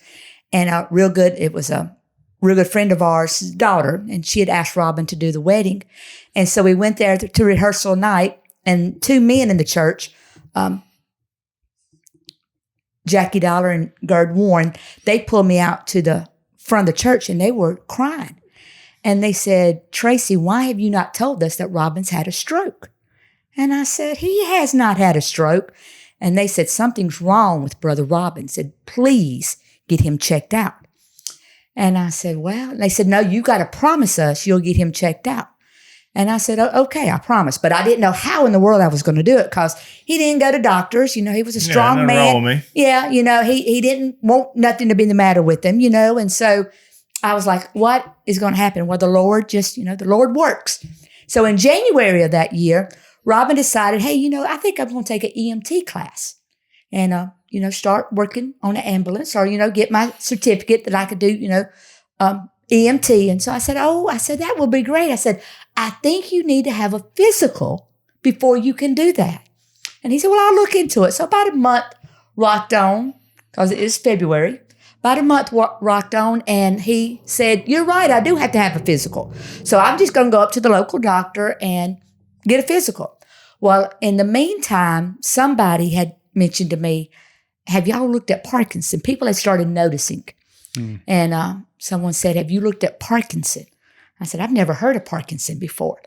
A: And it was a real good friend of ours' daughter. And she had asked Robin to do the wedding. And so we went there to rehearsal night. And 2 men in the church, Jackie Dollar and Gerd Warren, they pulled me out to the front of the church and they were crying. And they said, Tracy, why have you not told us that Robin's had a stroke? And I said, he has not had a stroke. And they said, something's wrong with Brother Robin. Said, please get him checked out. And I said, well, and they said, no, you got to promise us you'll get him checked out. And I said, oh, okay, I promise. But I didn't know how in the world I was going to do it because he didn't go to doctors. He was a strong
D: nothing
A: man.
D: wrong with me.
A: Yeah, he didn't want nothing to be the matter with him, And so I was like, what is going to happen? Well, the Lord the Lord works. So in January of that year, Robin decided, hey, I think I'm going to take an EMT class and, start working on an ambulance or, get my certificate that I could do, EMT. And so I said, that would be great. I said, I think you need to have a physical before you can do that. And he said, well, I'll look into it. So about a month rocked on, because it is February. About a month rocked on, and he said, you're right, I do have to have a physical. So I'm just going to go up to the local doctor and get a physical. Well, in the meantime, somebody had mentioned to me, have y'all looked at Parkinson? People had started noticing. And someone said, have you looked at Parkinson? I said, I've never heard of Parkinson before.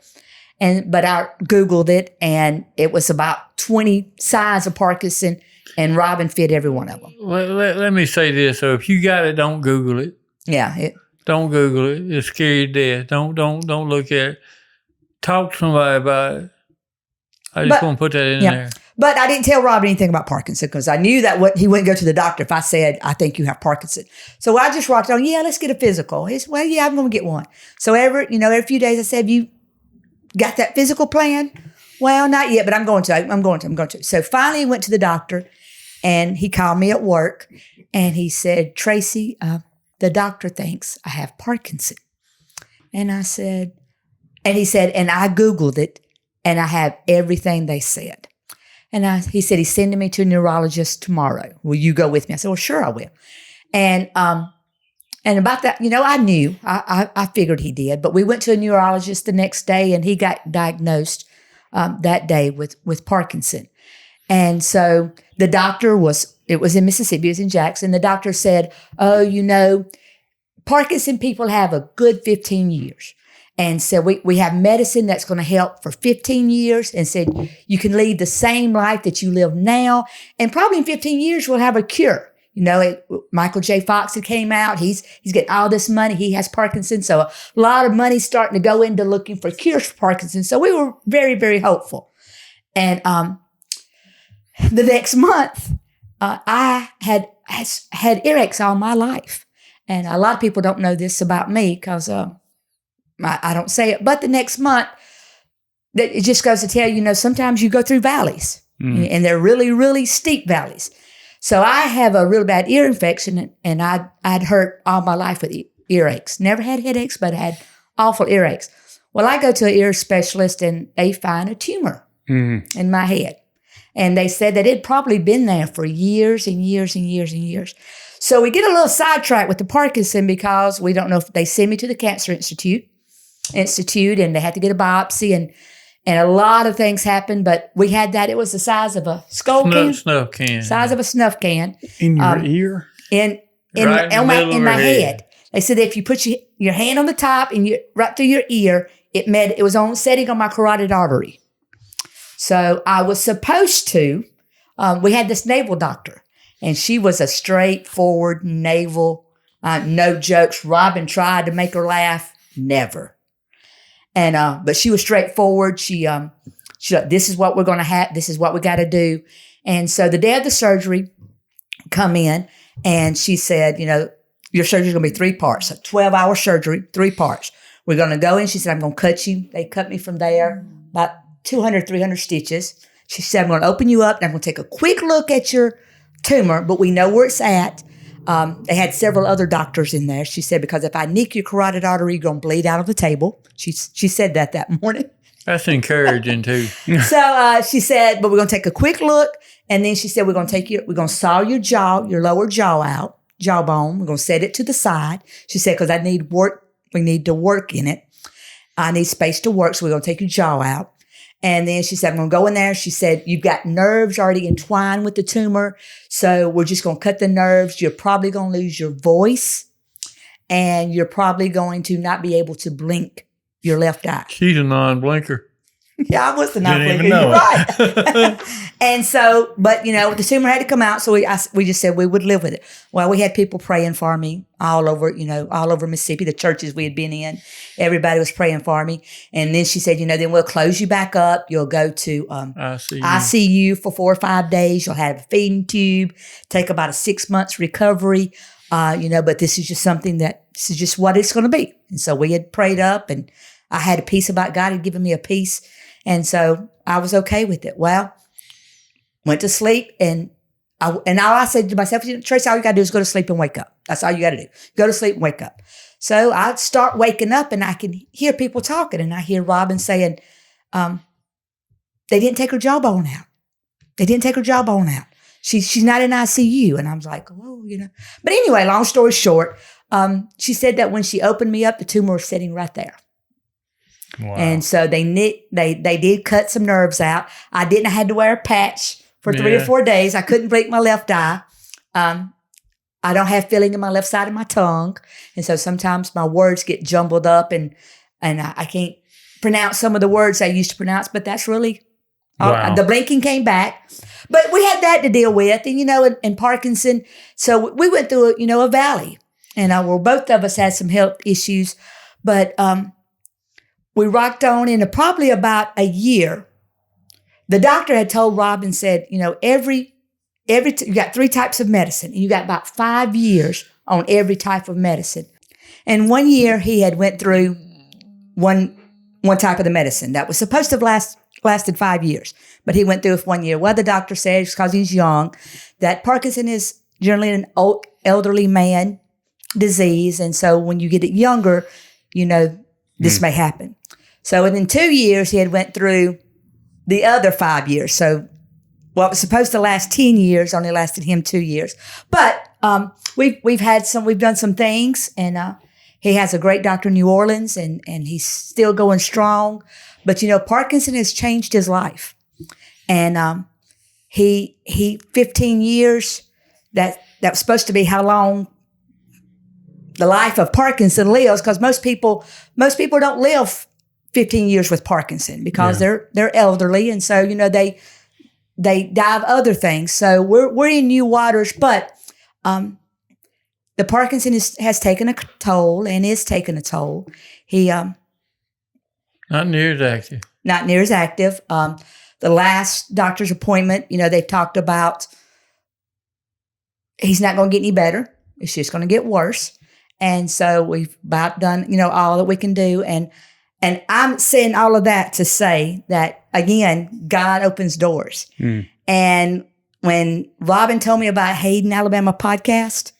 A: But I Googled it, and it was about 20 signs of Parkinson, and Robin fit every one of them.
C: Let me say this. So if you got it, don't Google it.
A: Yeah.
C: Don't Google it. It's scary to death. Don't look at it. Talk to somebody about it. I just want to put that in there.
A: But I didn't tell Robin anything about Parkinson because I knew that he wouldn't go to the doctor if I said, I think you have Parkinson. So I just rocked on, let's get a physical. He said, well, yeah, I'm going to get one. So every few days I said, you got that physical plan? Well, not yet, but I'm going to. So finally I went to the doctor, and he called me at work, and he said, Tracy, the doctor thinks I have Parkinson. And he said, and I Googled it, and I have everything they said. And he said, he's sending me to a neurologist tomorrow. Will you go with me? I said, well, sure, I will. And about that, I knew, I figured he did, but we went to a neurologist the next day, and he got diagnosed that day with Parkinson. And so the doctor it was in Mississippi, it was in Jackson. The doctor said, Parkinson people have a good 15 years. And so we have medicine that's going to help for 15 years, and said you can lead the same life that you live now. And probably in 15 years, we'll have a cure. Michael J. Fox had came out. He's getting all this money. He has Parkinson's. So a lot of money starting to go into looking for cures for Parkinson's. So we were very, very hopeful. And the next month, I had earaches all my life. And a lot of people don't know this about me because I don't say it. But the next month, it just goes to tell you, sometimes you go through valleys, and they're really, really steep valleys. So I have a really bad ear infection, and I'd hurt all my life with earaches. Never had headaches, but I had awful earaches. Well, I go to an ear specialist, and they find a tumor in my head. And they said that it'd probably been there for years and years and years and years. So we get a little sidetracked with the Parkinson because we don't know if they send me to the Cancer Institute, and they had to get a biopsy, and a lot of things happened, but we had that. It was the size of a
C: snuff can.
A: Size of a snuff can.
B: In your ear?
A: In my head. They said if you put your hand on the top and right through your ear, it was setting on my carotid artery. So I was supposed to, we had this naval doctor, and she was a straightforward naval, no jokes. Robin tried to make her laugh, never. And but she was straightforward. She this is what we're going to have. This is what we got to do. And so the day of the surgery, come in, and she said, your surgery's going to be 3 parts, a 12-hour surgery, 3 parts. We're going to go in. She said, I'm going to cut you. They cut me from there, about 200, 300 stitches. She said, I'm going to open you up, and I'm going to take a quick look at your tumor, but we know where it's at. They had several other doctors in there. She said, because if I nick your carotid artery, you're going to bleed out of the table. She said that morning.
C: That's encouraging too.
A: So she said, but we're going to take a quick look. And then she said, we're going to saw your jaw, your lower jaw out, jawbone. We're going to set it to the side. She said, because we need to work in it. I need space to work. So we're going to take your jaw out. And then she said, I'm going to go in there. She said, you've got nerves already entwined with the tumor. So we're just going to cut the nerves. You're probably going to lose your voice, and you're probably going to not be able to blink your left eye.
C: She's a non-blinker.
A: Yeah, I was the non-blinker.
D: You're
A: right. And so, but the tumor had to come out. So we just said we would live with it. Well, we had people praying for me all over Mississippi, the churches we had been in. Everybody was praying for me. And then she said, then we'll close you back up. You'll go to ICU for 4 or 5 days. You'll have a feeding tube, take about a 6 months recovery. But this is just this is just what it's going to be. And so we had prayed up, and I had a peace about God had given me a peace. And so I was okay with it. Well, went to sleep, and all I said to myself, Tracy, all you got to do is go to sleep and wake up. That's all you got to do. Go to sleep and wake up. So I start waking up, and I can hear people talking, and I hear Robin saying, they didn't take her jawbone out. They didn't take her jawbone out. She's not in ICU. And I was like, oh, But anyway, long story short, she said that when she opened me up, the tumor was sitting right there.
D: Wow.
A: And so they did cut some nerves out. I didn't have to wear a patch for 3 or 4 days. I couldn't blink my left eye. I don't have feeling in my left side of my tongue. And so sometimes my words get jumbled up and I can't pronounce some of the words I used to pronounce, but that's really, the blinking came back. But we had that to deal with. And, in Parkinson, so we went through, a valley. And both of us had some health issues. But we rocked on in probably about a year. The doctor had told Rob and said, you got 3 types of medicine, and you got about 5 years on every type of medicine. And 1 year he had went through one type of the medicine that was supposed to have lasted 5 years, but he went through it 1 year. Well, the doctor said, because he's young, that Parkinson is generally an old, elderly man disease, and so when you get it younger, this may happen. So within 2 years, he had went through the other 5 years. So what was supposed to last 10 years only lasted him 2 years. But we've done some things, and he has a great doctor in New Orleans, and he's still going strong. But Parkinson has changed his life, and he 15 years. That was supposed to be how long the life of Parkinson lives, because most people don't live 15 years with Parkinson because they're elderly, and so they die of other things. So we're in new waters, but the Parkinson has taken a toll and is taking a toll. He
C: not near as active.
A: Not near as active. The last doctor's appointment, they've talked about he's not going to get any better. It's just going to get worse. And so we've about done, all that we can do. And I'm saying all of that to say that, again, God opens doors. And when Robin told me about Hayden, Alabama podcast,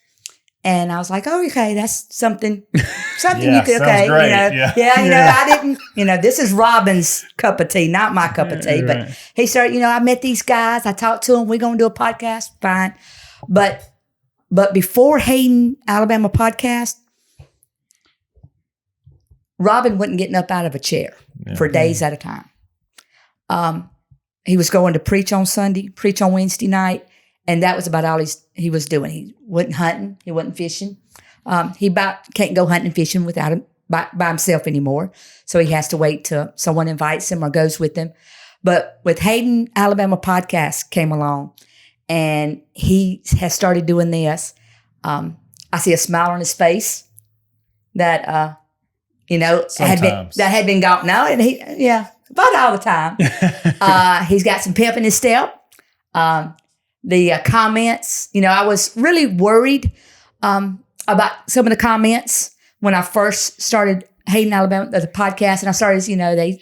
A: and I was like, oh, okay, that's something you could, okay.
D: Great.
A: I didn't, this is Robin's cup of tea, not my cup of tea. But he started, I met these guys, I talked to them, we're going to do a podcast, fine. But before Hayden, Alabama podcast, Robin wasn't getting up out of a chair for days at a time. He was going to preach on Sunday, preach on Wednesday night, and that was about all he was doing. He wasn't hunting. He wasn't fishing. He about can't go hunting and fishing without him by himself anymore. So he has to wait till someone invites him or goes with him. But with Hayden, Alabama podcast came along, and he has started doing this. I see a smile on his face that had been gone. No, and about all the time. He's got some pep in his step. The comments, I was really worried about some of the comments when I first started Hayden, Alabama, the podcast, and I started, they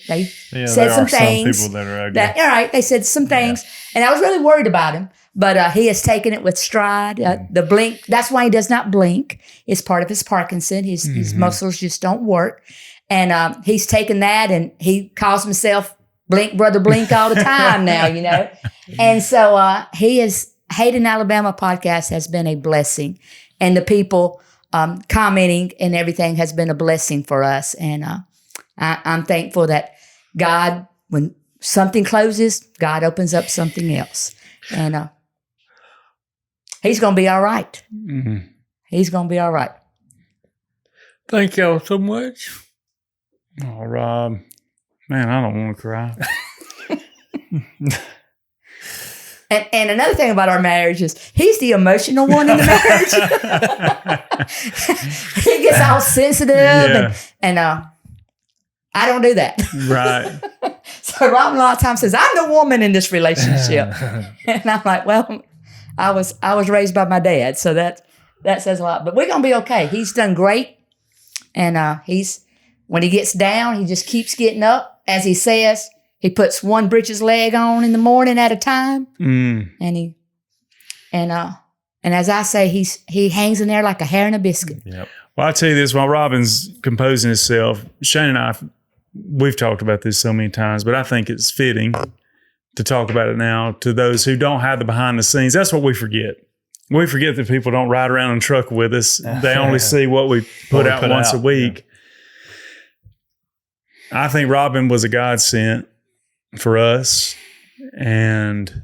A: said some things.
D: Some people that are ugly.
A: They said some things, and I was really worried about him. But he has taken it with stride. The blink, that's why he does not blink. It's part of his Parkinson. His muscles just don't work. And he's taken that, and he calls himself Blink Brother Blink all the time now, And so Hayden, Alabama podcast has been a blessing. And the people commenting and everything has been a blessing for us. And I'm thankful that God, when something closes, God opens up something else. And he's going to be all right. Mm-hmm. He's going to be all right.
C: Thank y'all so much.
B: Oh, Rob. Man, I don't want to cry.
A: And another thing about our marriage is he's the emotional one in the marriage. He gets all sensitive and I don't do that.
B: Right.
A: So Robin a lot of times says, I'm the woman in this relationship. And I'm like, well, I was raised by my dad, so that says a lot. But we're gonna be okay. He's done great. And when he gets down, he just keeps getting up. As he says, he puts one breeches leg on in the morning at a time. And and as I say, he hangs in there like a hair in a biscuit.
B: Yep. Well, I'll tell you this, while Robin's composing himself, Shane and I, we've talked about this so many times, but I think it's fitting to talk about it now to those who don't have the behind the scenes. That's what we forget. We forget that people don't ride around in a truck with us. They only see what we put out once a week. I think Robin was a godsend for us. And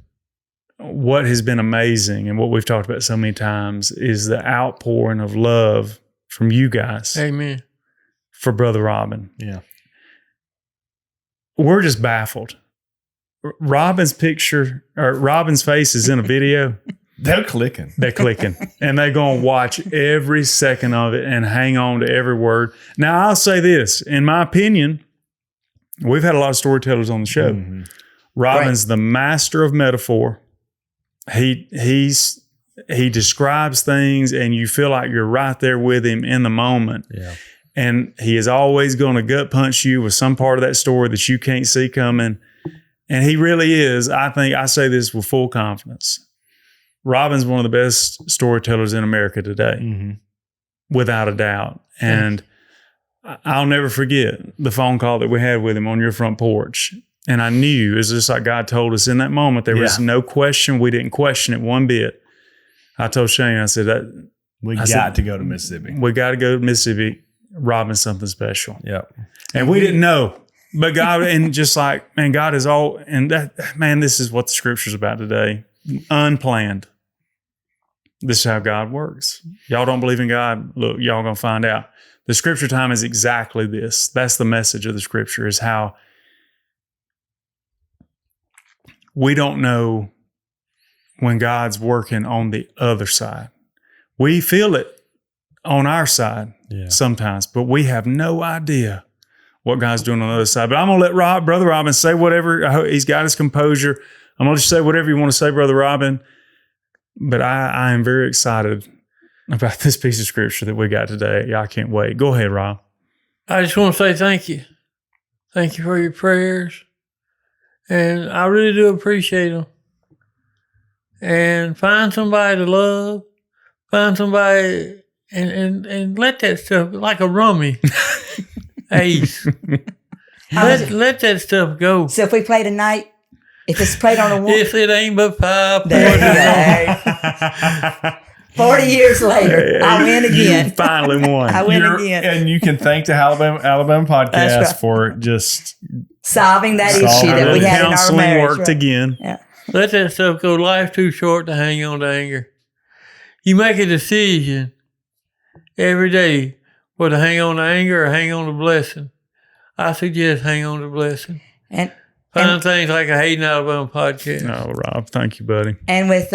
B: what has been amazing and what we've talked about so many times is the outpouring of love from you guys.
C: Amen.
B: For Brother Robin.
D: Yeah.
B: We're just baffled. Robin's face is in a video.
D: They're clicking.
B: They're clicking. And they're going to watch every second of it and hang on to every word. Now, I'll say this. In my opinion, we've had a lot of storytellers on the show. Mm-hmm. Robin's the master of metaphor. He describes things and you feel like you're right there with him in the moment.
D: Yeah.
B: And he is always going to gut punch you with some part of that story that you can't see coming. And he really is. I think I say this with full confidence. Robin's one of the best storytellers in America today, mm-hmm. without a doubt. And I'll never forget the phone call that we had with him on your front porch. And I knew, it's just like God told us in that moment, there was no question. We didn't question it one bit. I told Shane, I said,
D: we got to go to Mississippi.
B: We got to go to Mississippi. Robin's something special.
D: Yep.
B: And we didn't know. But God, and just like, man, God is all, and that, man, this is what the scripture's about today. Unplanned. This is how God works. Y'all don't believe in God? Look, y'all going to find out. The scripture time is exactly this. That's the message of the scripture, is how we don't know when God's working on the other side. We feel it on our side sometimes, but we have no idea what God's doing on the other side. But I'm going to let Brother Robin say whatever. He's got his composure. I'm going to just say whatever you want to say, Brother Robin. But I am very excited about this piece of scripture that we got today. I can't wait. Go ahead, Rob.
C: I just want to say thank you. Thank you for your prayers. And I really do appreciate them. And find somebody to love. Find somebody and let that stuff, like a rummy, ace. Let that stuff go.
A: So if we play tonight, if it's played on a one,
C: if it ain't but 5
A: 40 years later, I win again.
B: You finally won.
A: I win again.
D: And you can thank the Alabama podcast for just
A: solving that issue that we had in our marriage.
B: Worked again.
A: Yeah.
C: Let that stuff go. Life's too short to hang on to anger. You make a decision every day whether to hang on to anger or hang on to blessing. I suggest hang on to blessing. And find things like a Hayden Alabama podcast.
B: No, Rob, thank you, buddy.
A: And with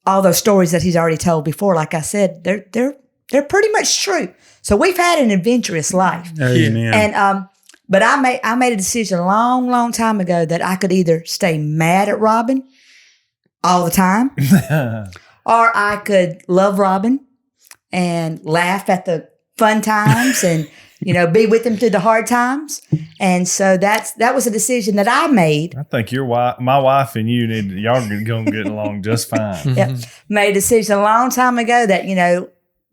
A: all those stories that he's already told before, like I said, they're pretty much true. So we've had an adventurous life.
B: Amen.
A: And but I made a decision a long, long time ago that I could either stay mad at Robin all the time, or I could love Robin and laugh at the fun times and be with him through the hard times. And so that was a decision that I made.
D: I think my wife and y'all are going to get along just fine.
A: Yeah. Made a decision a long time ago that,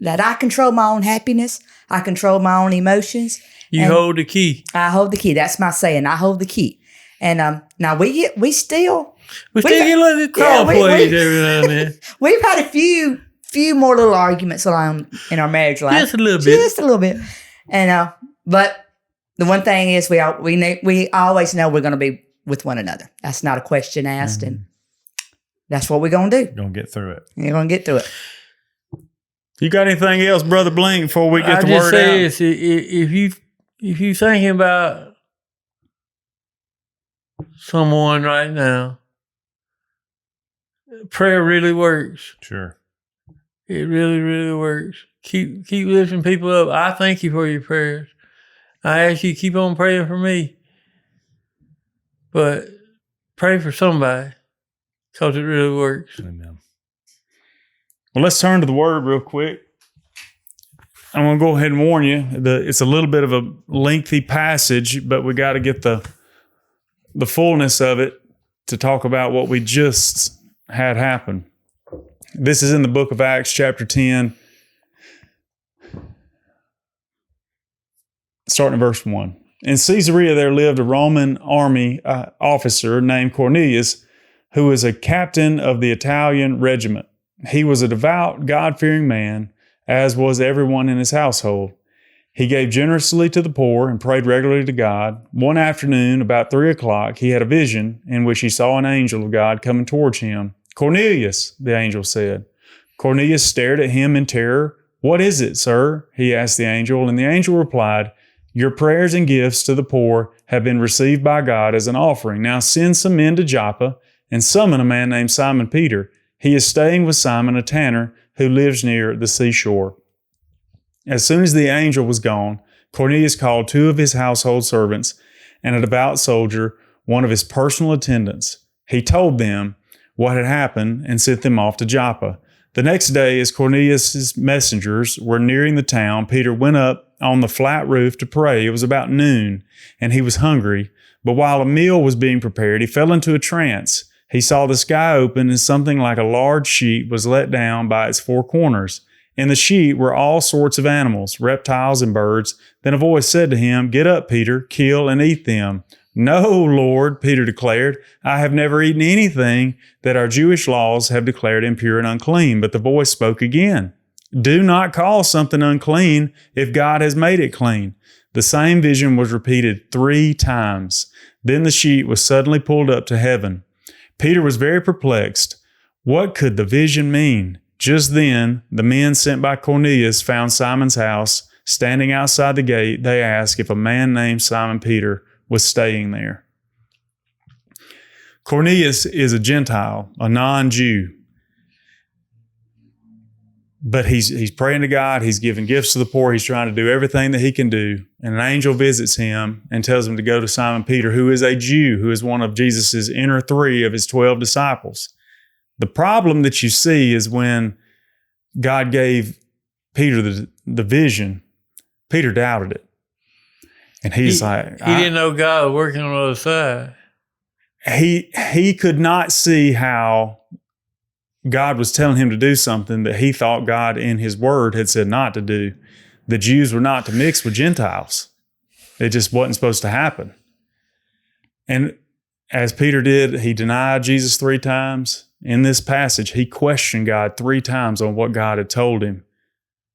A: that I control my own happiness. I control my own emotions.
C: You hold the key.
A: I hold the key. That's my saying. I hold the key. And now we still
C: get a little crawl plays every now and then.
A: We've had a few more little arguments along in our marriage life.
C: Just a little bit.
A: And but the one thing is we always know we're going to be with one another. That's not a question asked, and that's what we're going to do.
D: Going to get through it.
A: You're going to get through it.
B: You got anything else, Brother Blink, before we get the word out?
C: I just say this, if you thinking about someone right now, prayer really works.
D: Sure.
C: It really, really works. Keep lifting people up. I thank you for your prayers. I ask you to keep on praying for me. But pray for somebody, because it really works.
D: Amen.
B: Well, let's turn to the word real quick. I'm going to go ahead and warn you. It's a little bit of a lengthy passage, but we got to get the fullness of it to talk about what we just had happen. This is in the book of Acts, chapter 10, starting at verse 1. In Caesarea there lived a Roman army officer named Cornelius, who was a captain of the Italian regiment. He was a devout, God-fearing man, as was everyone in his household. He gave generously to the poor and prayed regularly to God. One afternoon, about 3 o'clock, he had a vision in which he saw an angel of God coming towards him. "Cornelius," the angel said. Cornelius stared at him in terror. "What is it, sir?" he asked the angel, and the angel replied, "Your prayers and gifts to the poor have been received by God as an offering. Now send some men to Joppa and summon a man named Simon Peter. He is staying with Simon, a tanner, who lives near the seashore." As soon as the angel was gone, Cornelius called 2 of his household servants and a devout soldier, one of his personal attendants. He told them what had happened and sent them off to Joppa. The next day, as Cornelius' messengers were nearing the town, Peter went up on the flat roof to pray. It was about noon, and he was hungry. But while a meal was being prepared, he fell into a trance. He saw the sky open, and something like a large sheet was let down by its 4 corners. In the sheet were all sorts of animals, reptiles and birds. Then a voice said to him, "Get up, Peter, kill and eat them." "No, Lord," Peter declared, "I have never eaten anything that our Jewish laws have declared impure and unclean." But the voice spoke again, "Do not call something unclean if God has made it clean." The same vision was repeated 3 times. Then the sheet was suddenly pulled up to heaven. Peter was very perplexed. What could the vision mean? Just then, the men sent by Cornelius found Simon's house. Standing outside the gate, they asked if a man named Simon Peter was staying there. Cornelius is a Gentile, a non-Jew. But he's praying to God. He's giving gifts to the poor. He's trying to do everything that he can do. And an angel visits him and tells him to go to Simon Peter, who is a Jew, who is one of Jesus' inner 3 of his 12 disciples. The problem that you see is when God gave Peter the vision, Peter doubted it. And he's like...
C: He didn't know God was working on the other side.
B: He could not see how God was telling him to do something that he thought God in his word had said not to do. The Jews were not to mix with Gentiles. It just wasn't supposed to happen. And as Peter did, he denied Jesus 3 times. In this passage, he questioned God 3 times on what God had told him.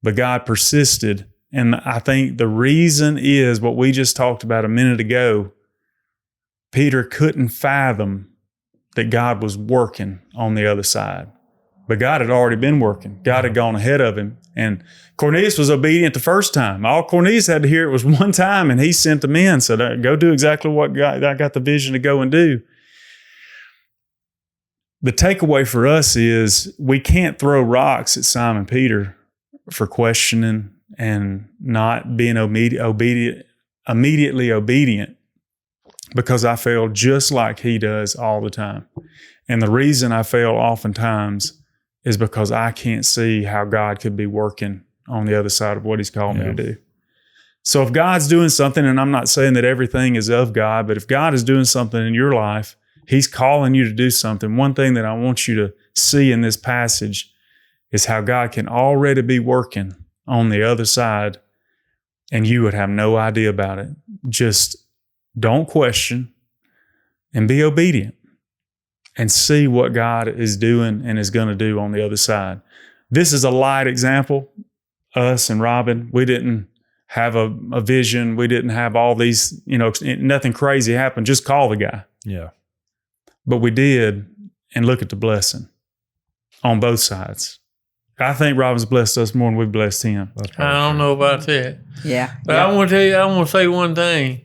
B: But God persisted. And I think the reason is what we just talked about a minute ago. Peter couldn't fathom that God was working on the other side. But God had already been working. God had gone ahead of him. And Cornelius was obedient the first time. All Cornelius had to hear it was one time, and he sent them in. So go do exactly what I got the vision to go and do. The takeaway for us is we can't throw rocks at Simon Peter for questioning and not being immediately obedient, because I fail just like he does all the time. And the reason I fail oftentimes is because I can't see how God could be working on the other side of what he's called me to do. So if God's doing something, and I'm not saying that everything is of God, but if God is doing something in your life, he's calling you to do something. One thing that I want you to see in this passage is how God can already be working on the other side, and you would have no idea about it. Just don't question and be obedient and see what God is doing and is going to do on the other side. This is a light example. Us and Robin, we didn't have a vision. We didn't have all these, nothing crazy happened. Just call the guy.
D: Yeah.
B: But we did, and look at the blessing on both sides. I think Robin's blessed us more than we've blessed him.
C: I don't know about that.
A: Yeah.
C: But I want to tell you, I want to say one thing.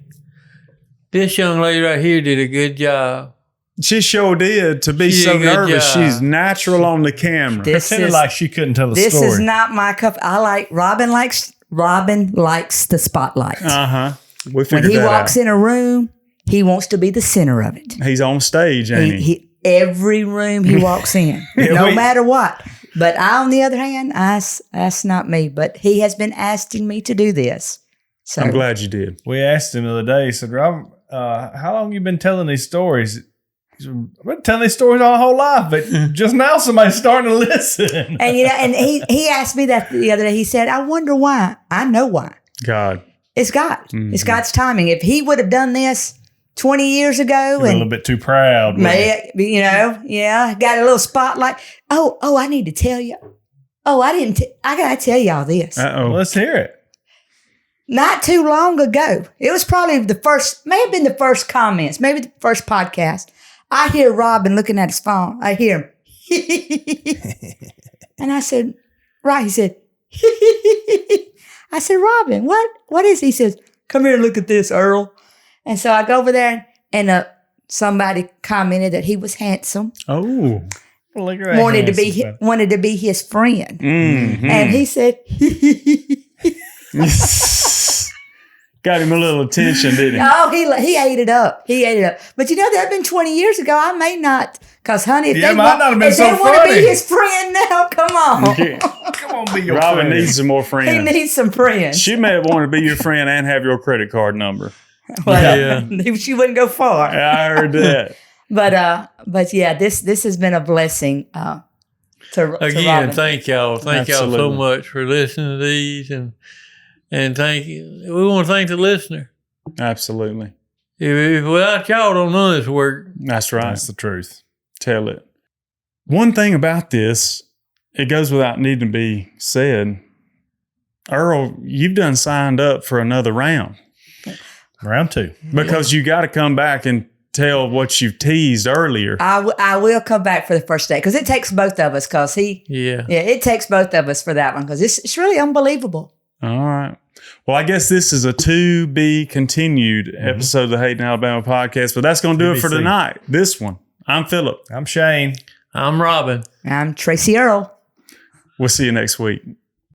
C: This young lady right here did a good job.
B: She sure did. To be so nervous,
C: job.
B: she's natural on the camera.
D: Pretended like she couldn't tell a story.
A: This is not my cup. Robin likes the spotlight.
B: We
A: When
B: figured
A: he
B: that
A: walks
B: out.
A: in a room, he wants to be the center of it.
B: He's on stage, ain't he?
A: Every room he walks in, no matter what. But on the other hand, that's not me. But he has been asking me to do this. So
B: I'm glad you did.
D: We asked him the other day, he said, "Rob, how long you been telling these stories?" He said, "I've been telling these stories all my whole life, but just now somebody's starting to listen."
A: And and he asked me that the other day. He said, "I wonder why." I know why.
B: God.
A: It's God.
B: Mm-hmm.
A: It's God's timing. If he would have done this 20 years ago,
D: You're a little bit too proud.
A: got a little spotlight. Oh, I need to tell you. Oh, I got to tell y'all this.
B: Uh-oh.
D: Let's hear it.
A: not too long ago, it was probably may have been the first comments, maybe the first podcast. I hear Robin looking at his phone. I hear him. And I said, right. He said, I said, Robin, what is he? He says, come here and look at this, Earl. And so I go over there and somebody commented that he was handsome.
B: Oh.
D: Look at that
A: Wanted to be his friend.
B: Mm-hmm.
A: And he said,
B: got him a little attention, didn't he?
A: oh, he ate it up. He ate it up. But that had been 20 years ago. I may not, because honey, if they
D: might not have been
A: if
D: so
A: they want to
D: funny.
A: be his friend now, come on.
B: Yeah.
D: Come on, be your
B: Robin
D: friend.
B: needs some more
A: He
B: friends.
A: needs some friends.
B: She may have wanted to be your friend and have your credit card number.
A: Well, she wouldn't go far.
B: I heard that.
A: But yeah, this has been a blessing to
C: Again,
A: Robin.
C: thank y'all. Thank y'all so
B: Absolutely.
C: much for listening to these, and thank you. We want to thank the listener.
B: Absolutely.
C: If without y'all, don't none of this work.
B: That's right.
D: That's the truth.
B: Tell it. One thing about this, it goes without needing to be said. Earl, you've done signed up for another round
D: Round 2.
B: because you got to come back and tell what you've teased earlier.
A: I will come back for the first day because it takes both of us. Because it takes both of us for that one because it's really unbelievable.
B: All right. Well, I guess this is a to be continued episode of the Hayden, Alabama podcast, but that's going to do it for
D: TBC.
B: tonight. This one. I'm Philip.
D: I'm Shane.
C: I'm Robin.
A: I'm Tracy Earl.
B: We'll see you next week.